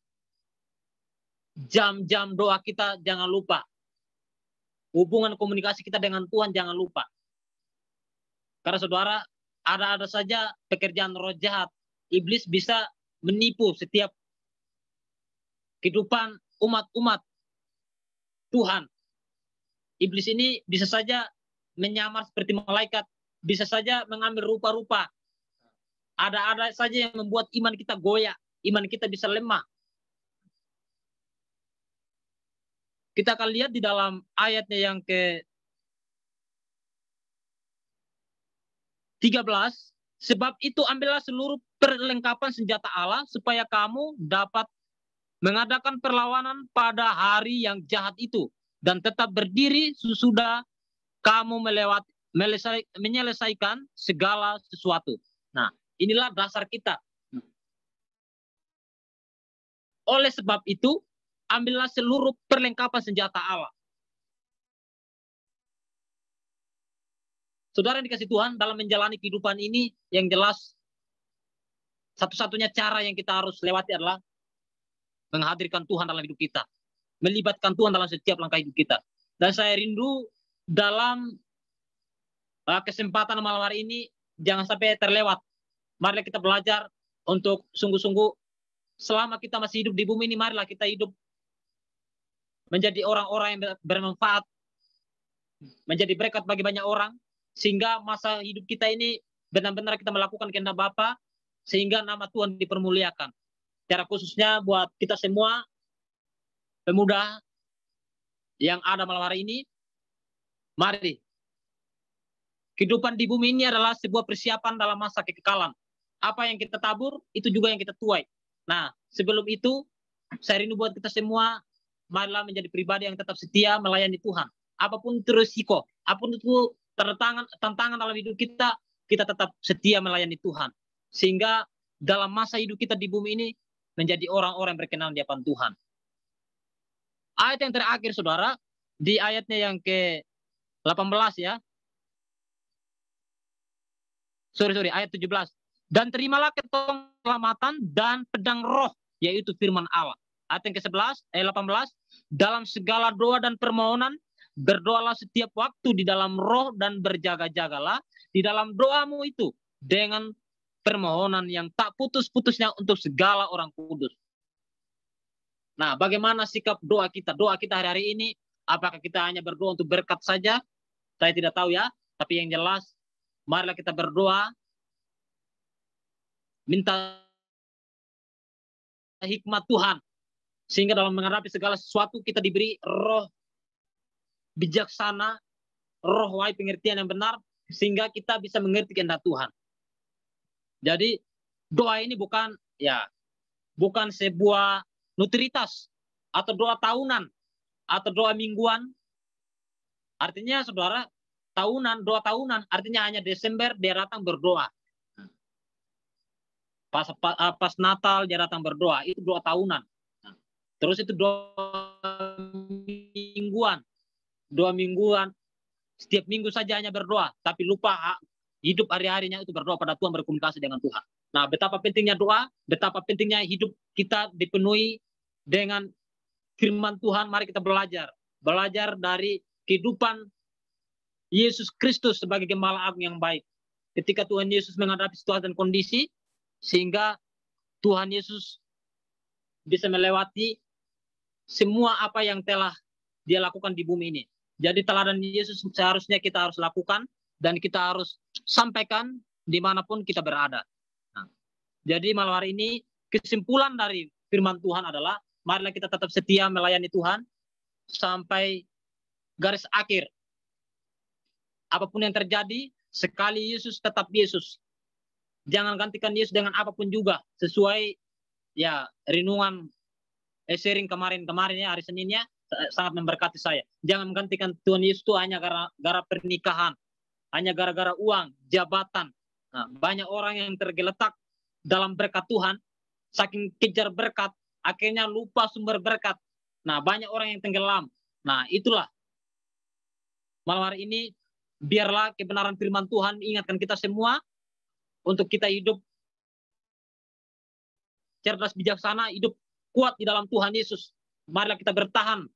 jam-jam doa kita jangan lupa. Hubungan komunikasi kita dengan Tuhan jangan lupa. Karena saudara, ada saja pekerjaan roh jahat. Iblis bisa menipu setiap kehidupan umat-umat Tuhan. Iblis ini bisa saja menyamar seperti malaikat, bisa saja mengambil rupa-rupa. Ada saja yang membuat iman kita goyah, iman kita bisa lemah. Kita akan lihat di dalam ayatnya yang ke-13, sebab itu ambillah seluruh perlengkapan senjata Allah supaya kamu dapat mengadakan perlawanan pada hari yang jahat itu dan tetap berdiri sesudah kamu menyelesaikan segala sesuatu. Nah, inilah dasar kita. Oleh sebab itu, ambillah seluruh perlengkapan senjata Allah. Saudara yang dikasih Tuhan, dalam menjalani kehidupan ini, yang jelas, satu-satunya cara yang kita harus lewati adalah menghadirkan Tuhan dalam hidup kita. Melibatkan Tuhan dalam setiap langkah hidup kita. Dan saya rindu dalam kesempatan malam hari ini, jangan sampai terlewat. Marilah kita belajar untuk sungguh-sungguh, selama kita masih hidup di bumi ini, marilah kita hidup menjadi orang-orang yang bermanfaat, menjadi berkat bagi banyak orang, sehingga masa hidup kita ini benar-benar kita melakukan kehendak Bapa, sehingga nama Tuhan dipermuliakan. Secara khususnya buat kita semua, pemuda yang ada malam hari ini, mari. Kehidupan di bumi ini adalah sebuah persiapan dalam masa kekekalan. Apa yang kita tabur, itu juga yang kita tuai. Nah, sebelum itu, saya rindu buat kita semua, marilah menjadi pribadi yang tetap setia melayani Tuhan. Apapun itu risiko, apapun itu tantangan dalam hidup kita, kita tetap setia melayani Tuhan. Sehingga dalam masa hidup kita di bumi ini, menjadi orang-orang yang berkenan di hadapan Tuhan. Ayat yang terakhir, saudara, di ayatnya yang ke-18 ya. Ayat 17. Dan terimalah keselamatan dan pedang roh, yaitu firman Allah. Ayat yang ke-11, ayat 18. Dalam segala doa dan permohonan, berdoalah setiap waktu di dalam roh dan berjaga-jagalah di dalam doamu itu dengan permohonan yang tak putus-putusnya untuk segala orang kudus. Nah, bagaimana sikap doa kita? Doa kita hari-hari ini, apakah kita hanya berdoa untuk berkat saja? Saya tidak tahu ya, tapi yang jelas, marilah kita berdoa, minta hikmat Tuhan, sehingga dalam menghadapi segala sesuatu kita diberi roh bijaksana, roh wahai pengertian yang benar, sehingga kita bisa mengerti kehendak Tuhan. Jadi doa ini bukan sebuah rutinitas atau doa tahunan atau doa mingguan. Artinya saudara, doa tahunan artinya hanya Desember dia datang berdoa. Pas Natal dia datang berdoa, itu doa tahunan. Terus itu doa mingguan. Doa mingguan, setiap minggu saja hanya berdoa, tapi lupa hidup hari-harinya itu berdoa pada Tuhan, berkomunikasi dengan Tuhan. Nah, betapa pentingnya doa, betapa pentingnya hidup kita dipenuhi dengan firman Tuhan. Mari kita belajar dari kehidupan Yesus Kristus sebagai Gembala Agung yang baik. Ketika Tuhan Yesus menghadapi situasi dan kondisi, sehingga Tuhan Yesus bisa melewati semua apa yang telah dia lakukan di bumi ini. Jadi teladan Yesus seharusnya kita harus lakukan dan kita harus sampaikan dimanapun kita berada. Nah, jadi malam hari ini kesimpulan dari firman Tuhan adalah marilah kita tetap setia melayani Tuhan sampai garis akhir. Apapun yang terjadi, sekali Yesus tetap Yesus. Jangan gantikan Yesus dengan apapun juga, sesuai ya renungan sharing kemarin ya, hari Seninnya sangat memberkati saya. Jangan menggantikan Tuhan Yesus itu hanya gara-gara pernikahan, hanya gara-gara uang, jabatan. Nah, banyak orang yang tergeletak dalam berkat Tuhan, saking kejar berkat, akhirnya lupa sumber berkat. Nah, banyak orang yang tenggelam. Nah, itulah malam hari ini, biarlah kebenaran firman Tuhan ingatkan kita semua untuk kita hidup cerdas bijaksana, hidup kuat di dalam Tuhan Yesus. Marilah kita bertahan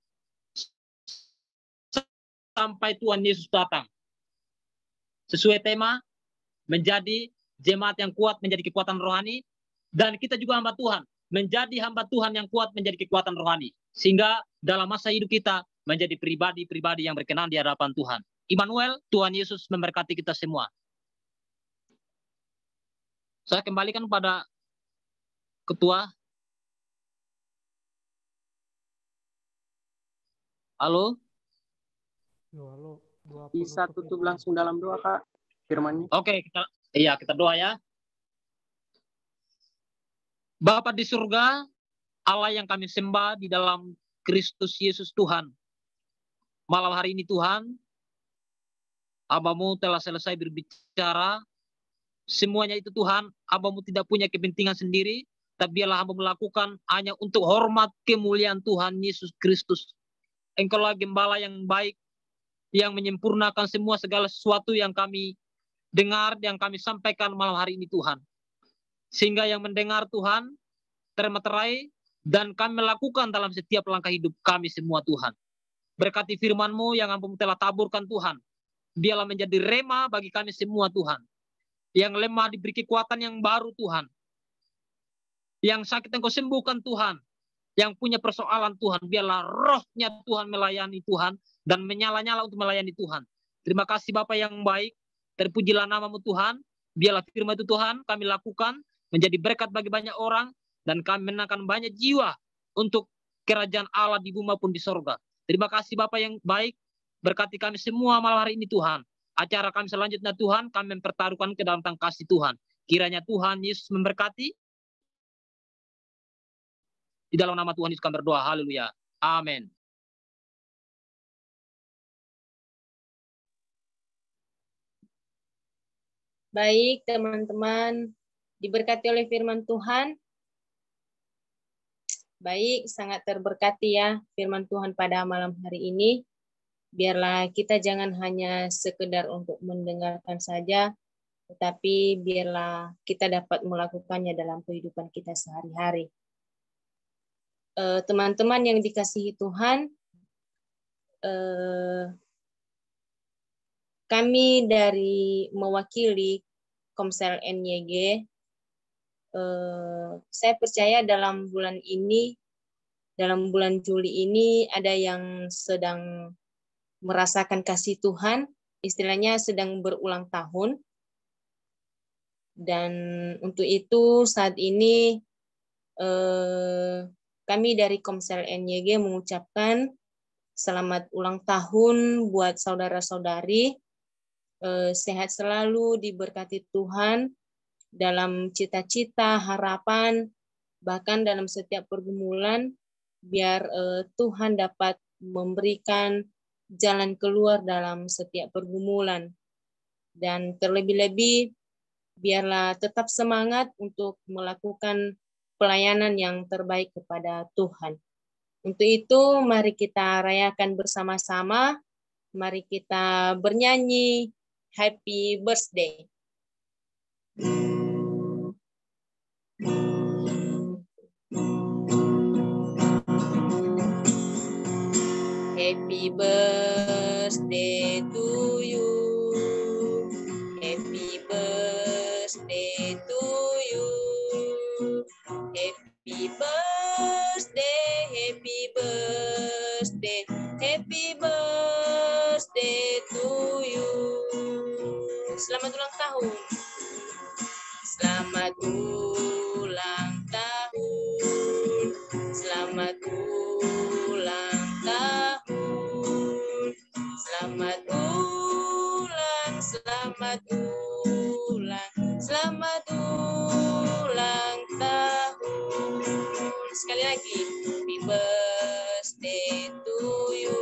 sampai Tuhan Yesus datang. Sesuai tema, menjadi jemaat yang kuat, menjadi kekuatan rohani. Dan kita juga hamba Tuhan, menjadi hamba Tuhan yang kuat, menjadi kekuatan rohani. Sehingga dalam masa hidup kita, menjadi pribadi-pribadi yang berkenan di hadapan Tuhan. Immanuel, Tuhan Yesus memberkati kita semua. Saya kembalikan pada Ketua. Halo? Halo. Bisa tutup langsung dalam doa, Kak, firmannya. Oke, kita doa ya. Bapa di surga, Allah yang kami sembah di dalam Kristus Yesus Tuhan. Malam hari ini Tuhan, Hamba-Mu telah selesai berbicara. Semuanya itu Tuhan, Hamba-Mu tidak punya kepentingan sendiri, tapi biarlah Hamba melakukan hanya untuk hormat kemuliaan Tuhan Yesus Kristus. Engkaulah gembala yang baik, yang menyempurnakan semua segala sesuatu yang kami dengar, yang kami sampaikan malam hari ini Tuhan. Sehingga yang mendengar Tuhan termeterai dan kami melakukan dalam setiap langkah hidup kami semua Tuhan. Berkati firman-Mu yang Hamba-Mu telah taburkan Tuhan. Biarlah menjadi rema bagi kami semua Tuhan. Yang lemah diberi kekuatan yang baru Tuhan. Yang sakit Engkau sembuhkan Tuhan. Yang punya persoalan Tuhan, biarlah rohnya Tuhan melayani Tuhan dan menyala-nyala untuk melayani Tuhan. Terima kasih Bapa yang baik. Terpujilah nama-Mu Tuhan. Biarlah firman itu Tuhan kami lakukan menjadi berkat bagi banyak orang dan kami menangkan banyak jiwa untuk kerajaan Allah di bumi maupun di sorga. Terima kasih Bapa yang baik. Berkati kami semua malam hari ini Tuhan. Acara kami selanjutnya Tuhan, kami mempertaruhkan ke dalam tangan kasih Tuhan. Kiranya Tuhan Yesus memberkati. Di dalam nama Tuhan Yesus kami berdoa. Haleluya. Amin. Baik, teman-teman, diberkati oleh firman Tuhan. Baik, sangat terberkati ya firman Tuhan pada malam hari ini. Biarlah kita jangan hanya sekedar untuk mendengarkan saja, tetapi biarlah kita dapat melakukannya dalam kehidupan kita sehari-hari. Teman-teman yang dikasihi Tuhan, kami dari mewakili Komsel NYG, saya percaya dalam bulan ini, dalam bulan Juli ini ada yang sedang merasakan kasih Tuhan, istilahnya sedang berulang tahun. Dan untuk itu saat ini kami dari Komsel NYG mengucapkan selamat ulang tahun buat saudara-saudari. Sehat selalu, diberkati Tuhan dalam cita-cita, harapan, bahkan dalam setiap pergumulan, biar Tuhan dapat memberikan jalan keluar dalam setiap pergumulan. Dan terlebih-lebih, biarlah tetap semangat untuk melakukan pelayanan yang terbaik kepada Tuhan. Untuk itu, mari kita rayakan bersama-sama. Mari kita bernyanyi Happy Birthday. Happy birthday to you. Happy birthday to you. Happy birthday. Selamat ulang tahun. Selamat ulang tahun. Selamat ulang, selamat ulang, selamat ulang tahun. Sekali lagi. Happy birthday to you.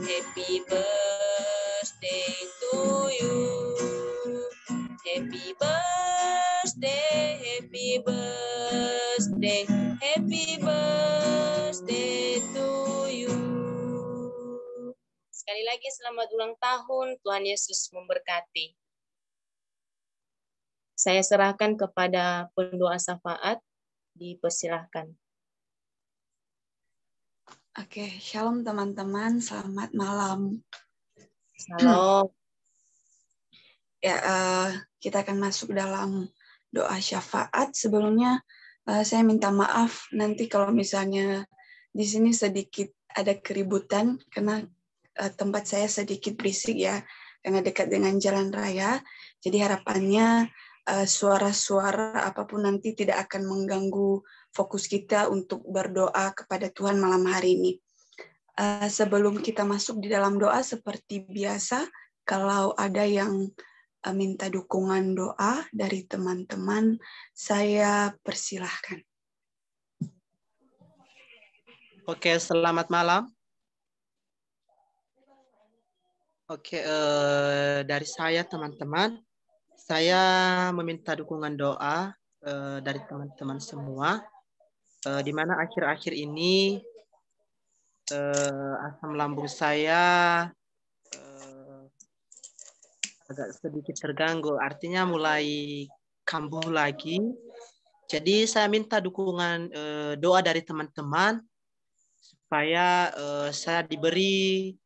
Happy birthday to you. Happy birthday, happy birthday, happy birthday to you. Sekali lagi selamat ulang tahun, Tuhan Yesus memberkati. Saya serahkan kepada pendoa syafaat, dipersilahkan. Oke, shalom teman-teman, selamat malam. Shalom. Ya, kita akan masuk dalam doa syafaat. Sebelumnya saya minta maaf nanti kalau misalnya di sini sedikit ada keributan karena tempat saya sedikit berisik ya, karena dekat dengan jalan raya. Jadi harapannya suara-suara apapun nanti tidak akan mengganggu fokus kita untuk berdoa kepada Tuhan malam hari ini. Sebelum kita masuk di dalam doa seperti biasa, kalau ada yang minta dukungan doa dari teman-teman, saya persilahkan. Oke, selamat malam. Oke, dari saya teman-teman, saya meminta dukungan doa dari teman-teman semua, di mana akhir-akhir ini asam lambung saya agak sedikit terganggu, artinya mulai kambuh lagi. Jadi saya minta dukungan doa dari teman-teman supaya saya diberi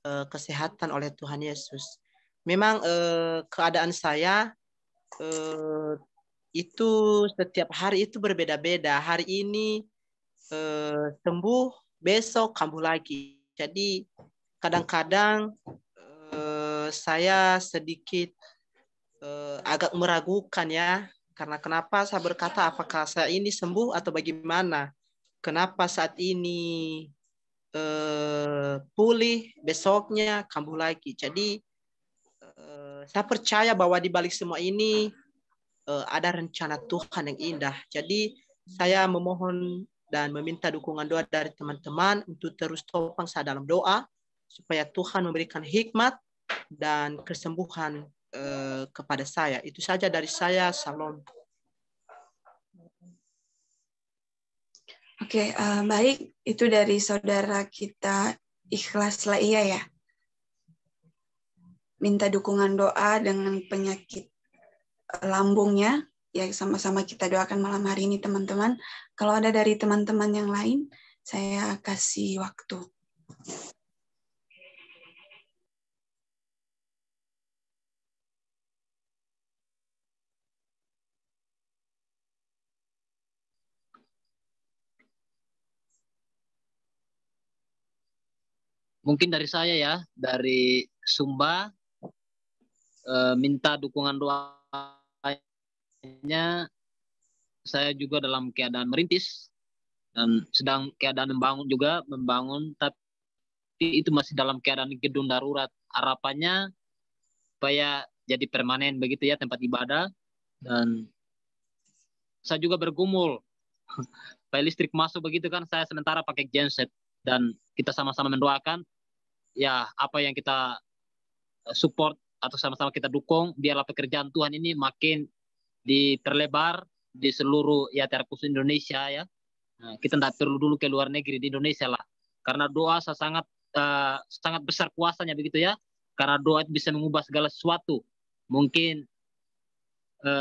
kesehatan oleh Tuhan Yesus. Memang keadaan saya itu setiap hari itu berbeda-beda. Hari ini sembuh, besok kambuh lagi. Jadi kadang-kadang saya sedikit agak meragukan ya. Karena kenapa saya berkata apakah saya ini sembuh atau bagaimana? Kenapa saat ini pulih, besoknya kambuh lagi. Jadi saya percaya bahwa di balik semua ini ada rencana Tuhan yang indah. Jadi saya memohon dan meminta dukungan doa dari teman-teman untuk terus topang saya dalam doa supaya Tuhan memberikan hikmat dan kesembuhan kepada saya. Itu saja dari saya. Shalom. Oke, baik. Itu dari saudara kita Ikhlas Laia ya. Minta dukungan doa dengan penyakit lambungnya. Ya, sama-sama kita doakan malam hari ini teman-teman. Kalau ada dari teman-teman yang lain, saya kasih waktu. Mungkin dari saya ya, dari Sumba, minta dukungan doanya. Saya juga dalam keadaan merintis dan sedang keadaan membangun, tapi itu masih dalam keadaan gedung darurat. Harapannya supaya jadi permanen begitu ya tempat ibadah, dan saya juga bergumul supaya listrik masuk begitu kan. Saya sementara pakai genset dan kita sama-sama mendoakan ya apa yang kita support atau sama-sama kita dukung biarlah pekerjaan Tuhan ini makin diperlebar di seluruh ya terkhusus Indonesia ya. Nah, kita tidak perlu dulu ke luar negeri, di Indonesia lah. Karena doa sangat sangat besar kuasanya begitu ya. Karena doa itu bisa mengubah segala sesuatu. Mungkin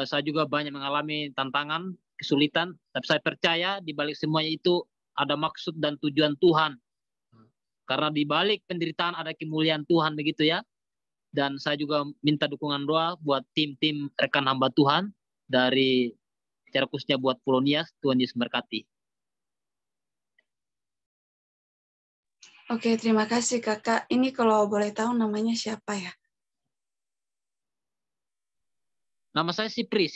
saya juga banyak mengalami tantangan, kesulitan, tapi saya percaya di balik semuanya itu ada maksud dan tujuan Tuhan. Karena di balik penderitaan ada kemuliaan Tuhan begitu ya. Dan saya juga minta dukungan doa buat tim-tim rekan hamba Tuhan dari secara khususnya buat Polonias. Tuhan Yesus berkati. Oke, terima kasih Kakak. Ini kalau boleh tahu namanya siapa ya? Nama saya Sipri.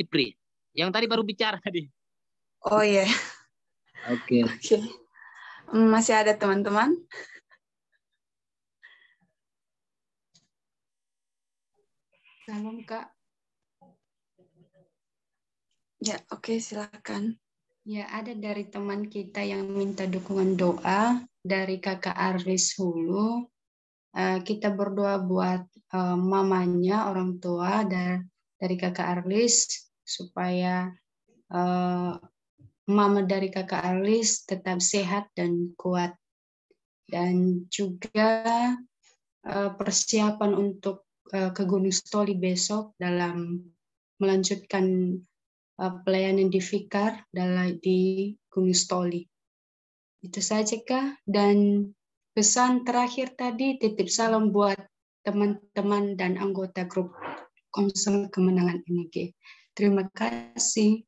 Yang tadi baru bicara tadi. Oh iya. Oke. Oke. Masih ada teman-teman? Salam, Kak. Ya, oke, silakan. Ya, ada dari teman kita yang minta dukungan doa dari Kakak Arlis Hulu. Kita berdoa buat mamanya, orang tua dari Kakak Arlis supaya mama dari Kakak Arlis tetap sehat dan kuat. Dan juga persiapan untuk ke Gunung Stoli besok dalam melanjutkan pelayanan di Fikar di Gunung Stoli. Itu saja, Kak. Dan pesan terakhir tadi, titip salam buat teman-teman dan anggota grup Komsel Kemenangan NG. Terima kasih.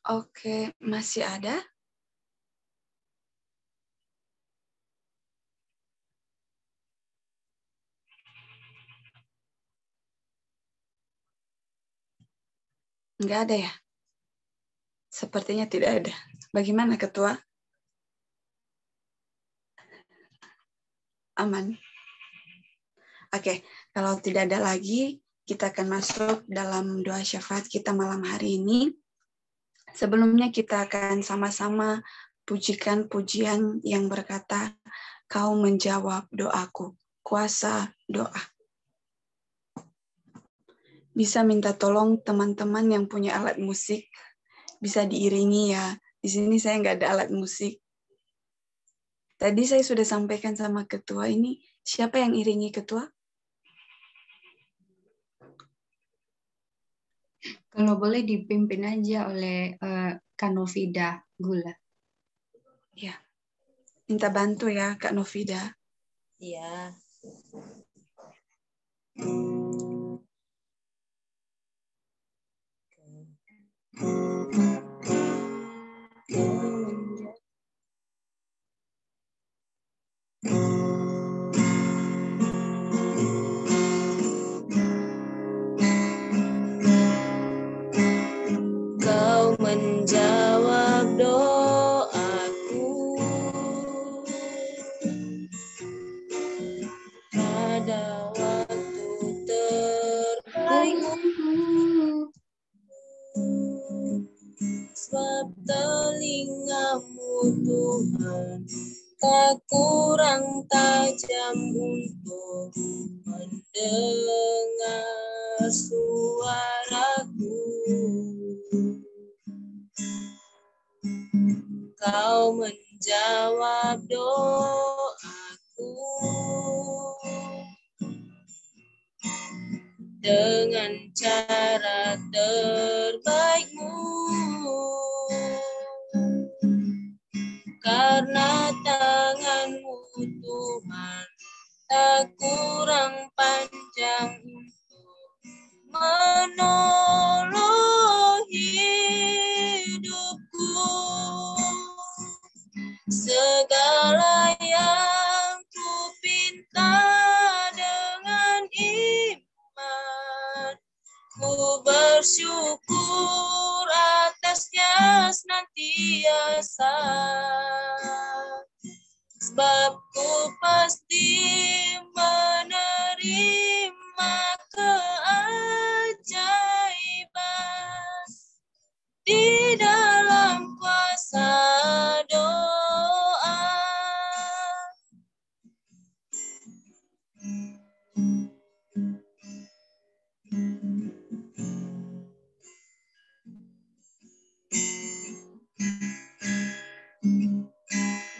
Oke, masih ada? Enggak ada ya? Sepertinya tidak ada. Bagaimana, Ketua? Aman. Oke, kalau tidak ada lagi, kita akan masuk dalam doa syafaat kita malam hari ini. Sebelumnya kita akan sama-sama pujikan pujian yang berkata, Kau menjawab doaku, kuasa doa. Bisa minta tolong teman-teman yang punya alat musik, bisa diiringi ya. Di sini saya nggak ada alat musik. Tadi saya sudah sampaikan sama ketua ini, siapa yang iringi ketua? Kalau boleh dipimpin aja oleh Kak Novida Gula. Ya, minta bantu ya Kak Novida. Iya. Kau menjawab doaku pada waktu terbaikmu, sebab telingamu Tuhan tak kurang tajam untuk mendengar suaraku. Kau menjawab doaku dengan cara terbaikmu, karena tanganmu Tuhan tak kurang panjang untuk menolong hidupku. Segala yang ku pinta dengan iman, ku bersyukur atasnya senantiasa, sebab ku pasti menerima keajaiban di dalam kuasa doa.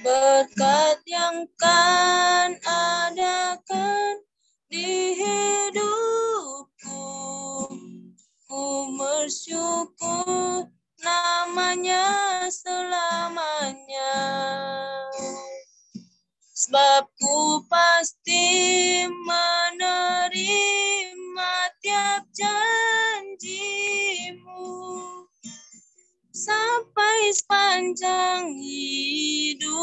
Berkat yang kan adakan di hidupku, ku bersyukur namanya selamanya, sebab ku pasti menerima tiap janjimu sampai sepanjang hidupku.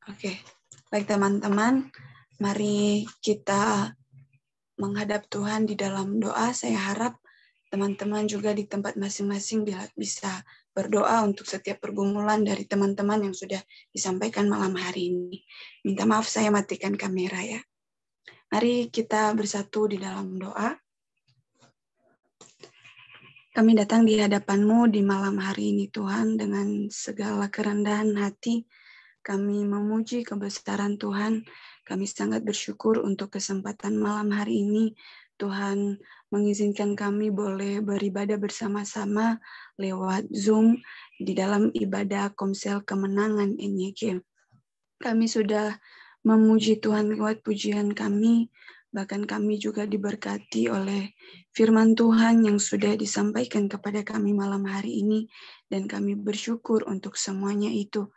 Oke, baik teman-teman, mari kita menghadap Tuhan di dalam doa. Saya harap teman-teman juga di tempat masing-masing bisa berdoa untuk setiap pergumulan dari teman-teman yang sudah disampaikan malam hari ini. Minta maaf saya matikan kamera ya. Mari kita bersatu di dalam doa. Kami datang di hadapan-Mu di malam hari ini Tuhan dengan segala kerendahan hati. Kami memuji kebesaran Tuhan. Kami sangat bersyukur untuk kesempatan malam hari ini. Tuhan mengizinkan kami boleh beribadah bersama-sama lewat Zoom di dalam ibadah Komsel Kemenangan NYG. Kami sudah memuji Tuhan lewat pujian kami, bahkan kami juga diberkati oleh firman Tuhan yang sudah disampaikan kepada kami malam hari ini, dan kami bersyukur untuk semuanya itu.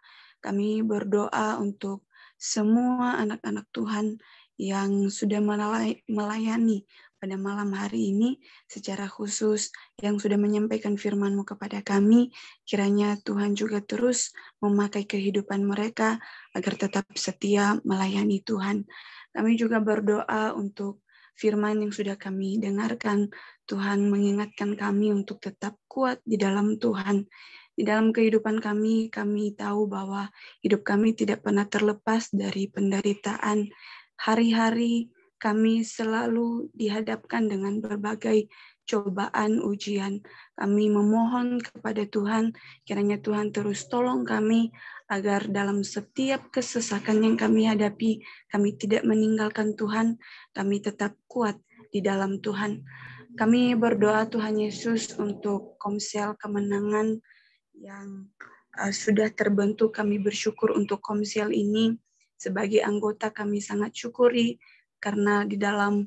Kami berdoa untuk semua anak-anak Tuhan yang sudah melayani pada malam hari ini, secara khusus yang sudah menyampaikan firman-Mu kepada kami, kiranya Tuhan juga terus memakai kehidupan mereka agar tetap setia melayani Tuhan. Kami juga berdoa untuk firman yang sudah kami dengarkan. Tuhan mengingatkan kami untuk tetap kuat di dalam Tuhan. Di dalam kehidupan kami tahu bahwa hidup kami tidak pernah terlepas dari penderitaan. Hari-hari kami selalu dihadapkan dengan berbagai cobaan, ujian. Kami memohon kepada Tuhan, kiranya Tuhan terus tolong kami agar dalam setiap kesesakan yang kami hadapi, kami tidak meninggalkan Tuhan, kami tetap kuat di dalam Tuhan. Kami berdoa Tuhan Yesus untuk Komsel Kemenangan yang sudah terbentuk. Kami bersyukur untuk Komsel ini. Sebagai anggota kami sangat syukuri karena di dalam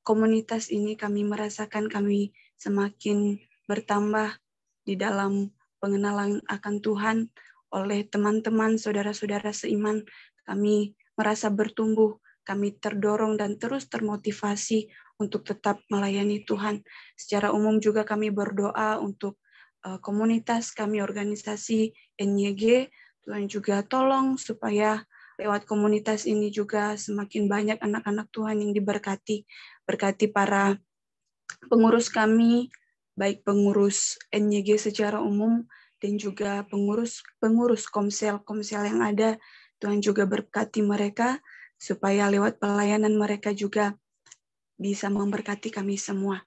komunitas ini kami merasakan kami semakin bertambah di dalam pengenalan akan Tuhan oleh teman-teman, saudara-saudara seiman. Kami merasa bertumbuh, kami terdorong dan terus termotivasi untuk tetap melayani Tuhan. Secara umum juga kami berdoa untuk komunitas kami, organisasi NYG. Tuhan juga tolong supaya lewat komunitas ini juga semakin banyak anak-anak Tuhan yang diberkati. Berkati para pengurus kami, baik pengurus NYG secara umum dan juga pengurus komsel yang ada. Tuhan juga berkati mereka supaya lewat pelayanan mereka juga bisa memberkati kami semua.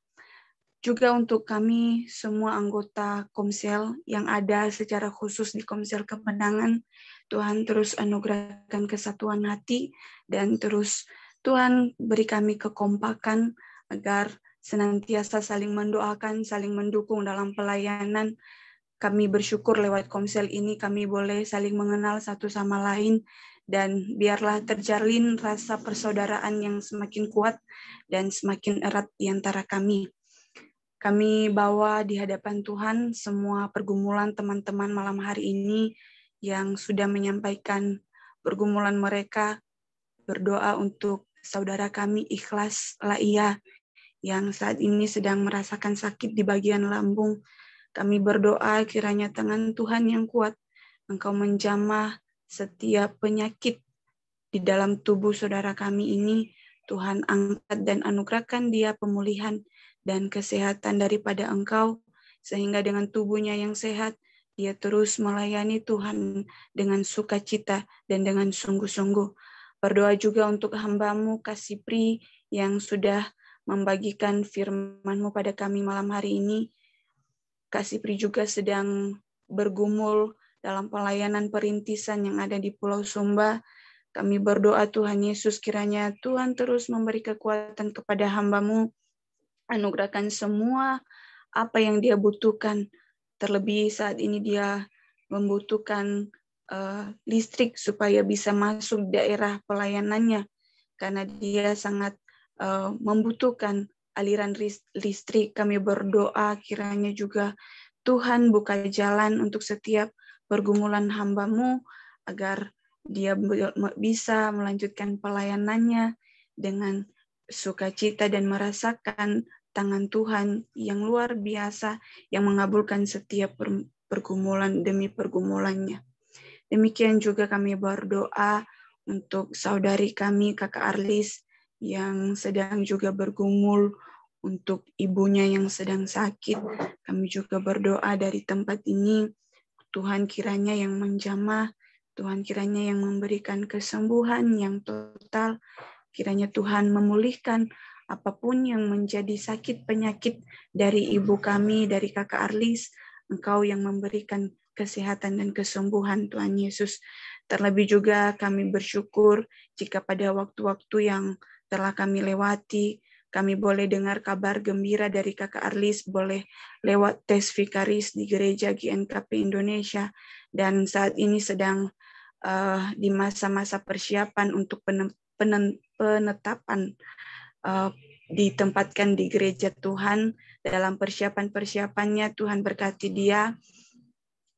Juga untuk kami semua anggota Komsel yang ada secara khusus di Komsel Kemenangan, Tuhan terus anugerahkan kesatuan hati dan terus Tuhan beri kami kekompakan agar senantiasa saling mendoakan, saling mendukung dalam pelayanan. Kami bersyukur lewat Komsel ini kami boleh saling mengenal satu sama lain dan biarlah terjalin rasa persaudaraan yang semakin kuat dan semakin erat di antara kami. Kami bawa di hadapan Tuhan semua pergumulan teman-teman malam hari ini yang sudah menyampaikan pergumulan mereka. Berdoa untuk saudara kami Ikhlas Laia yang saat ini sedang merasakan sakit di bagian lambung. Kami berdoa kiranya tangan Tuhan yang kuat, Engkau menjamah setiap penyakit di dalam tubuh saudara kami ini. Tuhan angkat dan anugerahkan dia pemulihan dan kesehatan daripada Engkau, sehingga dengan tubuhnya yang sehat, dia terus melayani Tuhan dengan sukacita dan dengan sungguh-sungguh. Berdoa juga untuk hamba-Mu, Kak Sipri, yang sudah membagikan firman-Mu pada kami malam hari ini. Kak Sipri juga sedang bergumul dalam pelayanan perintisan yang ada di Pulau Sumba. Kami berdoa Tuhan Yesus, kiranya Tuhan terus memberi kekuatan kepada hamba-Mu, anugerahkan semua apa yang dia butuhkan. Terlebih saat ini dia membutuhkan listrik supaya bisa masuk daerah pelayanannya, karena dia sangat membutuhkan aliran listrik. Kami berdoa kiranya juga Tuhan buka jalan untuk setiap pergumulan hamba-Mu, agar dia bisa melanjutkan pelayanannya dengan sukacita dan merasakan tangan Tuhan yang luar biasa yang mengabulkan setiap pergumulan demi pergumulannya. Demikian juga kami berdoa untuk saudari kami, Kakak Arlis, yang sedang juga bergumul, untuk ibunya yang sedang sakit. Kami juga berdoa dari tempat ini, Tuhan kiranya yang menjamah, Tuhan kiranya yang memberikan kesembuhan yang total, kiranya Tuhan memulihkan apapun yang menjadi sakit penyakit dari ibu kami, dari Kakak Arlis. Engkau yang memberikan kesehatan dan kesembuhan, Tuhan Yesus. Terlebih juga kami bersyukur jika pada waktu-waktu yang telah kami lewati, kami boleh dengar kabar gembira dari Kakak Arlis, boleh lewat tes vikaris di Gereja GNKP Indonesia, dan saat ini sedang di masa-masa persiapan untuk penetapan, ditempatkan di gereja Tuhan. Dalam persiapan-persiapannya, Tuhan berkati dia.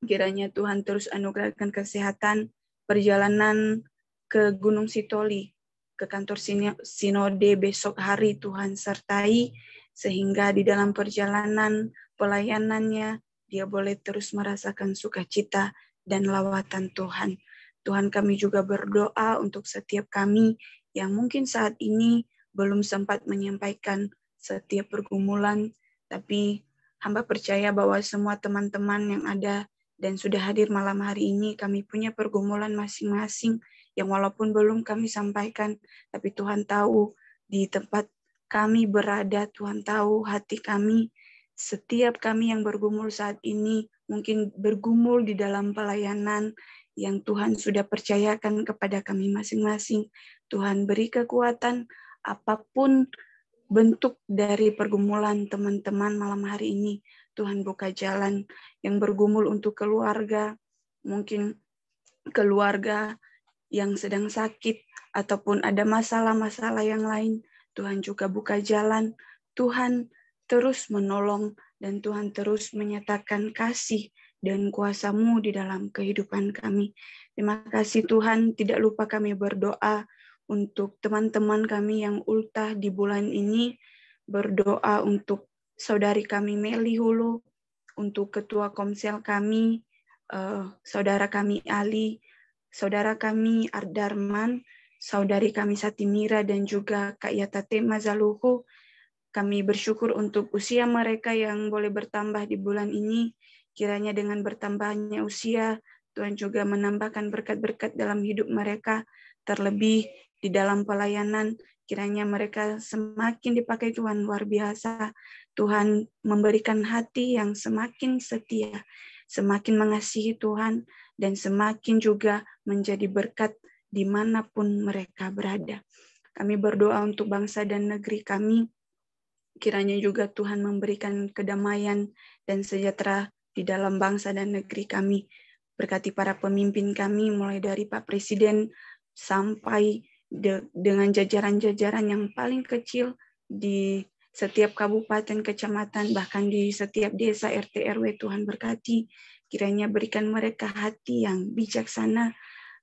Kiranya Tuhan terus anugerahkan kesehatan, perjalanan ke Gunung Sitoli, ke kantor sinode besok hari, Tuhan sertai, sehingga di dalam perjalanan pelayanannya, dia boleh terus merasakan sukacita dan lawatan Tuhan. Tuhan, kami juga berdoa untuk setiap kami yang mungkin saat ini belum sempat menyampaikan setiap pergumulan, tapi hamba percaya bahwa semua teman-teman yang ada dan sudah hadir malam hari ini, kami punya pergumulan masing-masing yang walaupun belum kami sampaikan, tapi Tuhan tahu di tempat kami berada, Tuhan tahu hati kami. Setiap kami yang bergumul saat ini, mungkin bergumul di dalam pelayanan yang Tuhan sudah percayakan kepada kami masing-masing. Tuhan beri kekuatan apapun bentuk dari pergumulan teman-teman malam hari ini. Tuhan buka jalan yang bergumul untuk keluarga, mungkin keluarga yang sedang sakit, ataupun ada masalah-masalah yang lain. Tuhan juga buka jalan. Tuhan terus menolong dan Tuhan terus menyatakan kasih dan kuasa-Mu di dalam kehidupan kami. Terima kasih Tuhan, tidak lupa kami berdoa untuk teman-teman kami yang ultah di bulan ini, berdoa untuk saudari kami Meli Hulu, untuk ketua komsel kami, saudara kami Ali, saudara kami Ardarman, saudari kami Satimira, dan juga Kak Yatate Mazaluhu. Kami bersyukur untuk usia mereka yang boleh bertambah di bulan ini. Kiranya dengan bertambahnya usia, Tuhan juga menambahkan berkat-berkat dalam hidup mereka, terlebih di dalam pelayanan. Kiranya mereka semakin dipakai Tuhan luar biasa. Tuhan memberikan hati yang semakin setia, semakin mengasihi Tuhan, dan semakin juga menjadi berkat dimanapun mereka berada. Kami berdoa untuk bangsa dan negeri kami. Kiranya juga Tuhan memberikan kedamaian dan sejahtera di dalam bangsa dan negeri kami. Berkati para pemimpin kami, mulai dari Pak Presiden sampai dengan jajaran-jajaran yang paling kecil di setiap kabupaten, kecamatan, bahkan di setiap desa, RT, RW. Tuhan berkati, kiranya berikan mereka hati yang bijaksana,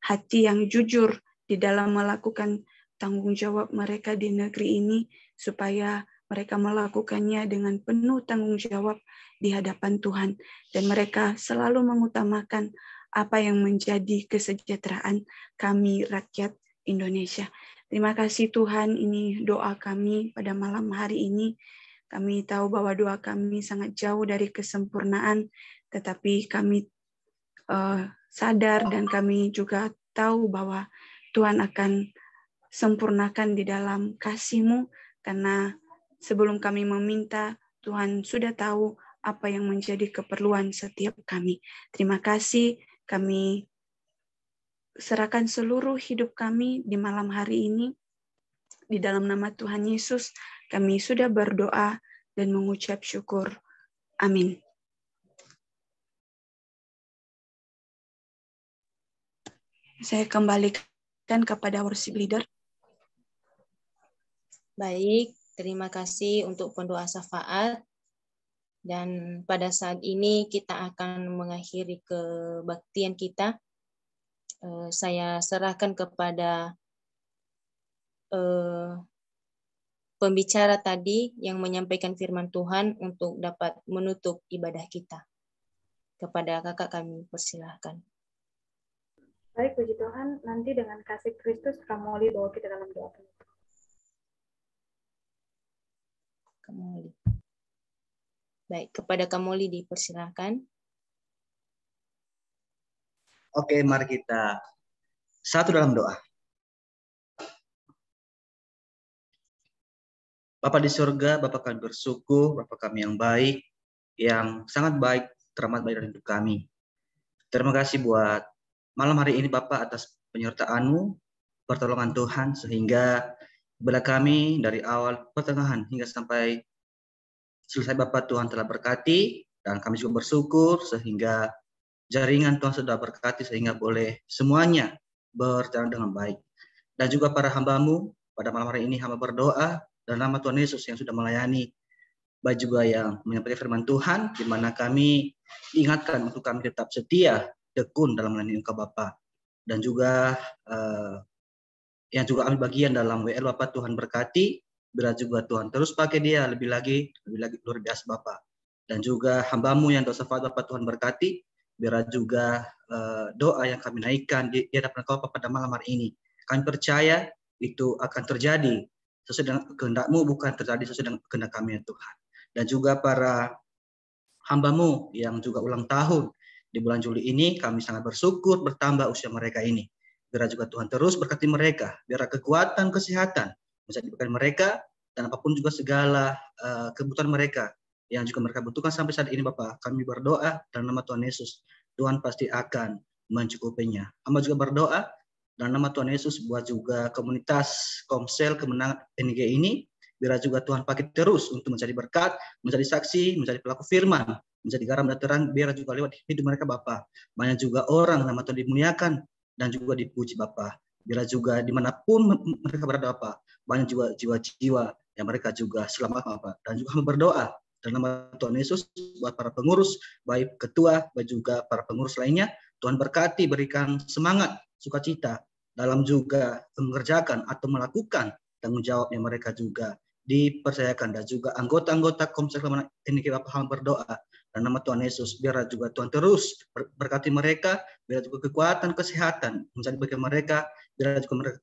hati yang jujur di dalam melakukan tanggung jawab mereka di negeri ini, supaya mereka melakukannya dengan penuh tanggung jawab di hadapan Tuhan, dan mereka selalu mengutamakan apa yang menjadi kesejahteraan kami rakyat Indonesia. Terima kasih Tuhan, ini doa kami pada malam hari ini. Kami tahu bahwa doa kami sangat jauh dari kesempurnaan, tetapi kami sadar dan kami juga tahu bahwa Tuhan akan sempurnakan di dalam kasih-Mu, karena sebelum kami meminta, Tuhan sudah tahu apa yang menjadi keperluan setiap kami. Terima kasih, kami serahkan seluruh hidup kami di malam hari ini. Di dalam nama Tuhan Yesus, kami sudah berdoa dan mengucap syukur. Amin. Saya kembalikan kepada worship leader. Baik, terima kasih untuk pendoa syafaat. Dan pada saat ini kita akan mengakhiri kebaktian kita. Saya serahkan kepada pembicara tadi yang menyampaikan firman Tuhan untuk dapat menutup ibadah kita. Kepada kakak kami persilahkan. Baik, puji Tuhan. Nanti dengan kasih Kristus, Kamoli bawa kita dalam doa penutup. Kamoli. Baik, kepada Kamoli dipersilakan. Oke, mari kita satu dalam doa. Bapa di surga, Bapa kami bersyukur, Bapa kami yang baik, yang sangat baik, teramat baik dalam hidup kami. Terima kasih buat malam hari ini Bapak atas penyertaan-Mu, pertolongan Tuhan, sehingga ibadah kami dari awal pertengahan hingga sampai selesai Bapak Tuhan telah berkati, dan kami juga bersyukur sehingga jaringan Tuhan sudah berkati sehingga boleh semuanya berjalan dengan baik. Dan juga para hamba-Mu, pada malam hari ini hamba berdoa dalam nama Tuhan Yesus yang sudah melayani, baik juga yang menyampaikan firman Tuhan, di mana kami diingatkan untuk kami tetap setia, tekun dalam melayani Engkau Bapa. Dan juga yang juga ambil bagian dalam WL Bapa, Tuhan berkati, bila juga Tuhan terus pakai dia lebih lagi luar biasa Bapa. Dan juga hamba-Mu yang doa syafaat Bapa, Tuhan berkati, biar juga doa yang kami naikkan di hadapan Engkau Bapa pada malam hari ini. Kami percaya itu akan terjadi sesuai dengan kehendak-Mu, bukan terjadi sesuai dengan kehendak kami ya Tuhan. Dan juga para hamba-Mu yang juga ulang tahun di bulan Juli ini, kami sangat bersyukur bertambah usia mereka ini. Biar juga Tuhan terus berkati mereka, biar kekuatan, kesehatan bisa diberikan mereka, dan apapun juga segala kebutuhan mereka yang juga mereka butuhkan sampai saat ini Bapak. Kami berdoa dalam nama Tuhan Yesus, Tuhan pasti akan mencukupinya. Hamba juga berdoa dalam nama Tuhan Yesus buat juga komunitas Komsel Kemenangan NG ini, biar juga Tuhan pakai terus untuk menjadi berkat, menjadi saksi, menjadi pelaku firman, menjadi garam dan terang, biar juga lewat hidup mereka Bapak. Banyak juga orang nama Tuhan dimuliakan dan juga dipuji Bapak. Biar juga dimanapun mereka berada Bapak, banyak juga jiwa-jiwa yang mereka juga selamat Bapak. Dan juga berdoa dalam nama Tuhan Yesus buat para pengurus, baik ketua, baik juga para pengurus lainnya, Tuhan berkati, berikan semangat, sukacita dalam juga mengerjakan atau melakukan tanggung jawab yang mereka juga dipercayakan. Dan juga anggota-anggota Komsel Kemenangan ini kita paham berdoa dan nama Tuhan Yesus, biar juga Tuhan terus berkati mereka, biar juga kekuatan, kesehatan menjadi bagi mereka, biar juga mereka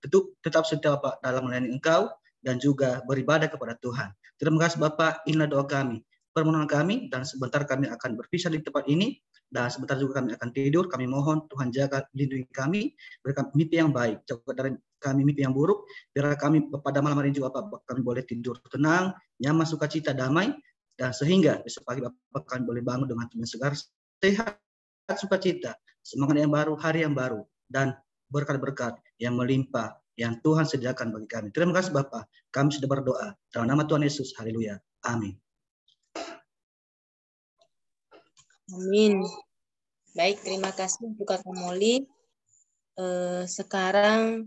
tetap setia Bapak dalam melayani Engkau dan juga beribadah kepada Tuhan. Terima kasih Bapak, inilah doa kami, permohonan kami, dan sebentar kami akan berpisah di tempat ini, dan sebentar juga kami akan tidur. Kami mohon Tuhan jaga, lindungi kami, berikan mimpi yang baik, jauhkan dari kami mimpi yang buruk, biar kami pada malam hari ini juga Bapak, kami boleh tidur tenang, nyaman, sukacita, damai, dan sehingga besok pagi Bapak kami boleh bangun dengan tubuh segar, sehat, sukacita, semangat yang baru, hari yang baru, dan berkat-berkat yang melimpah yang Tuhan sediakan bagi kami. Terima kasih Bapak, kami sudah berdoa dalam nama Tuhan Yesus. Haleluya. Amin. Amin. Baik, terima kasih untuk Kak Kamoli. Sekarang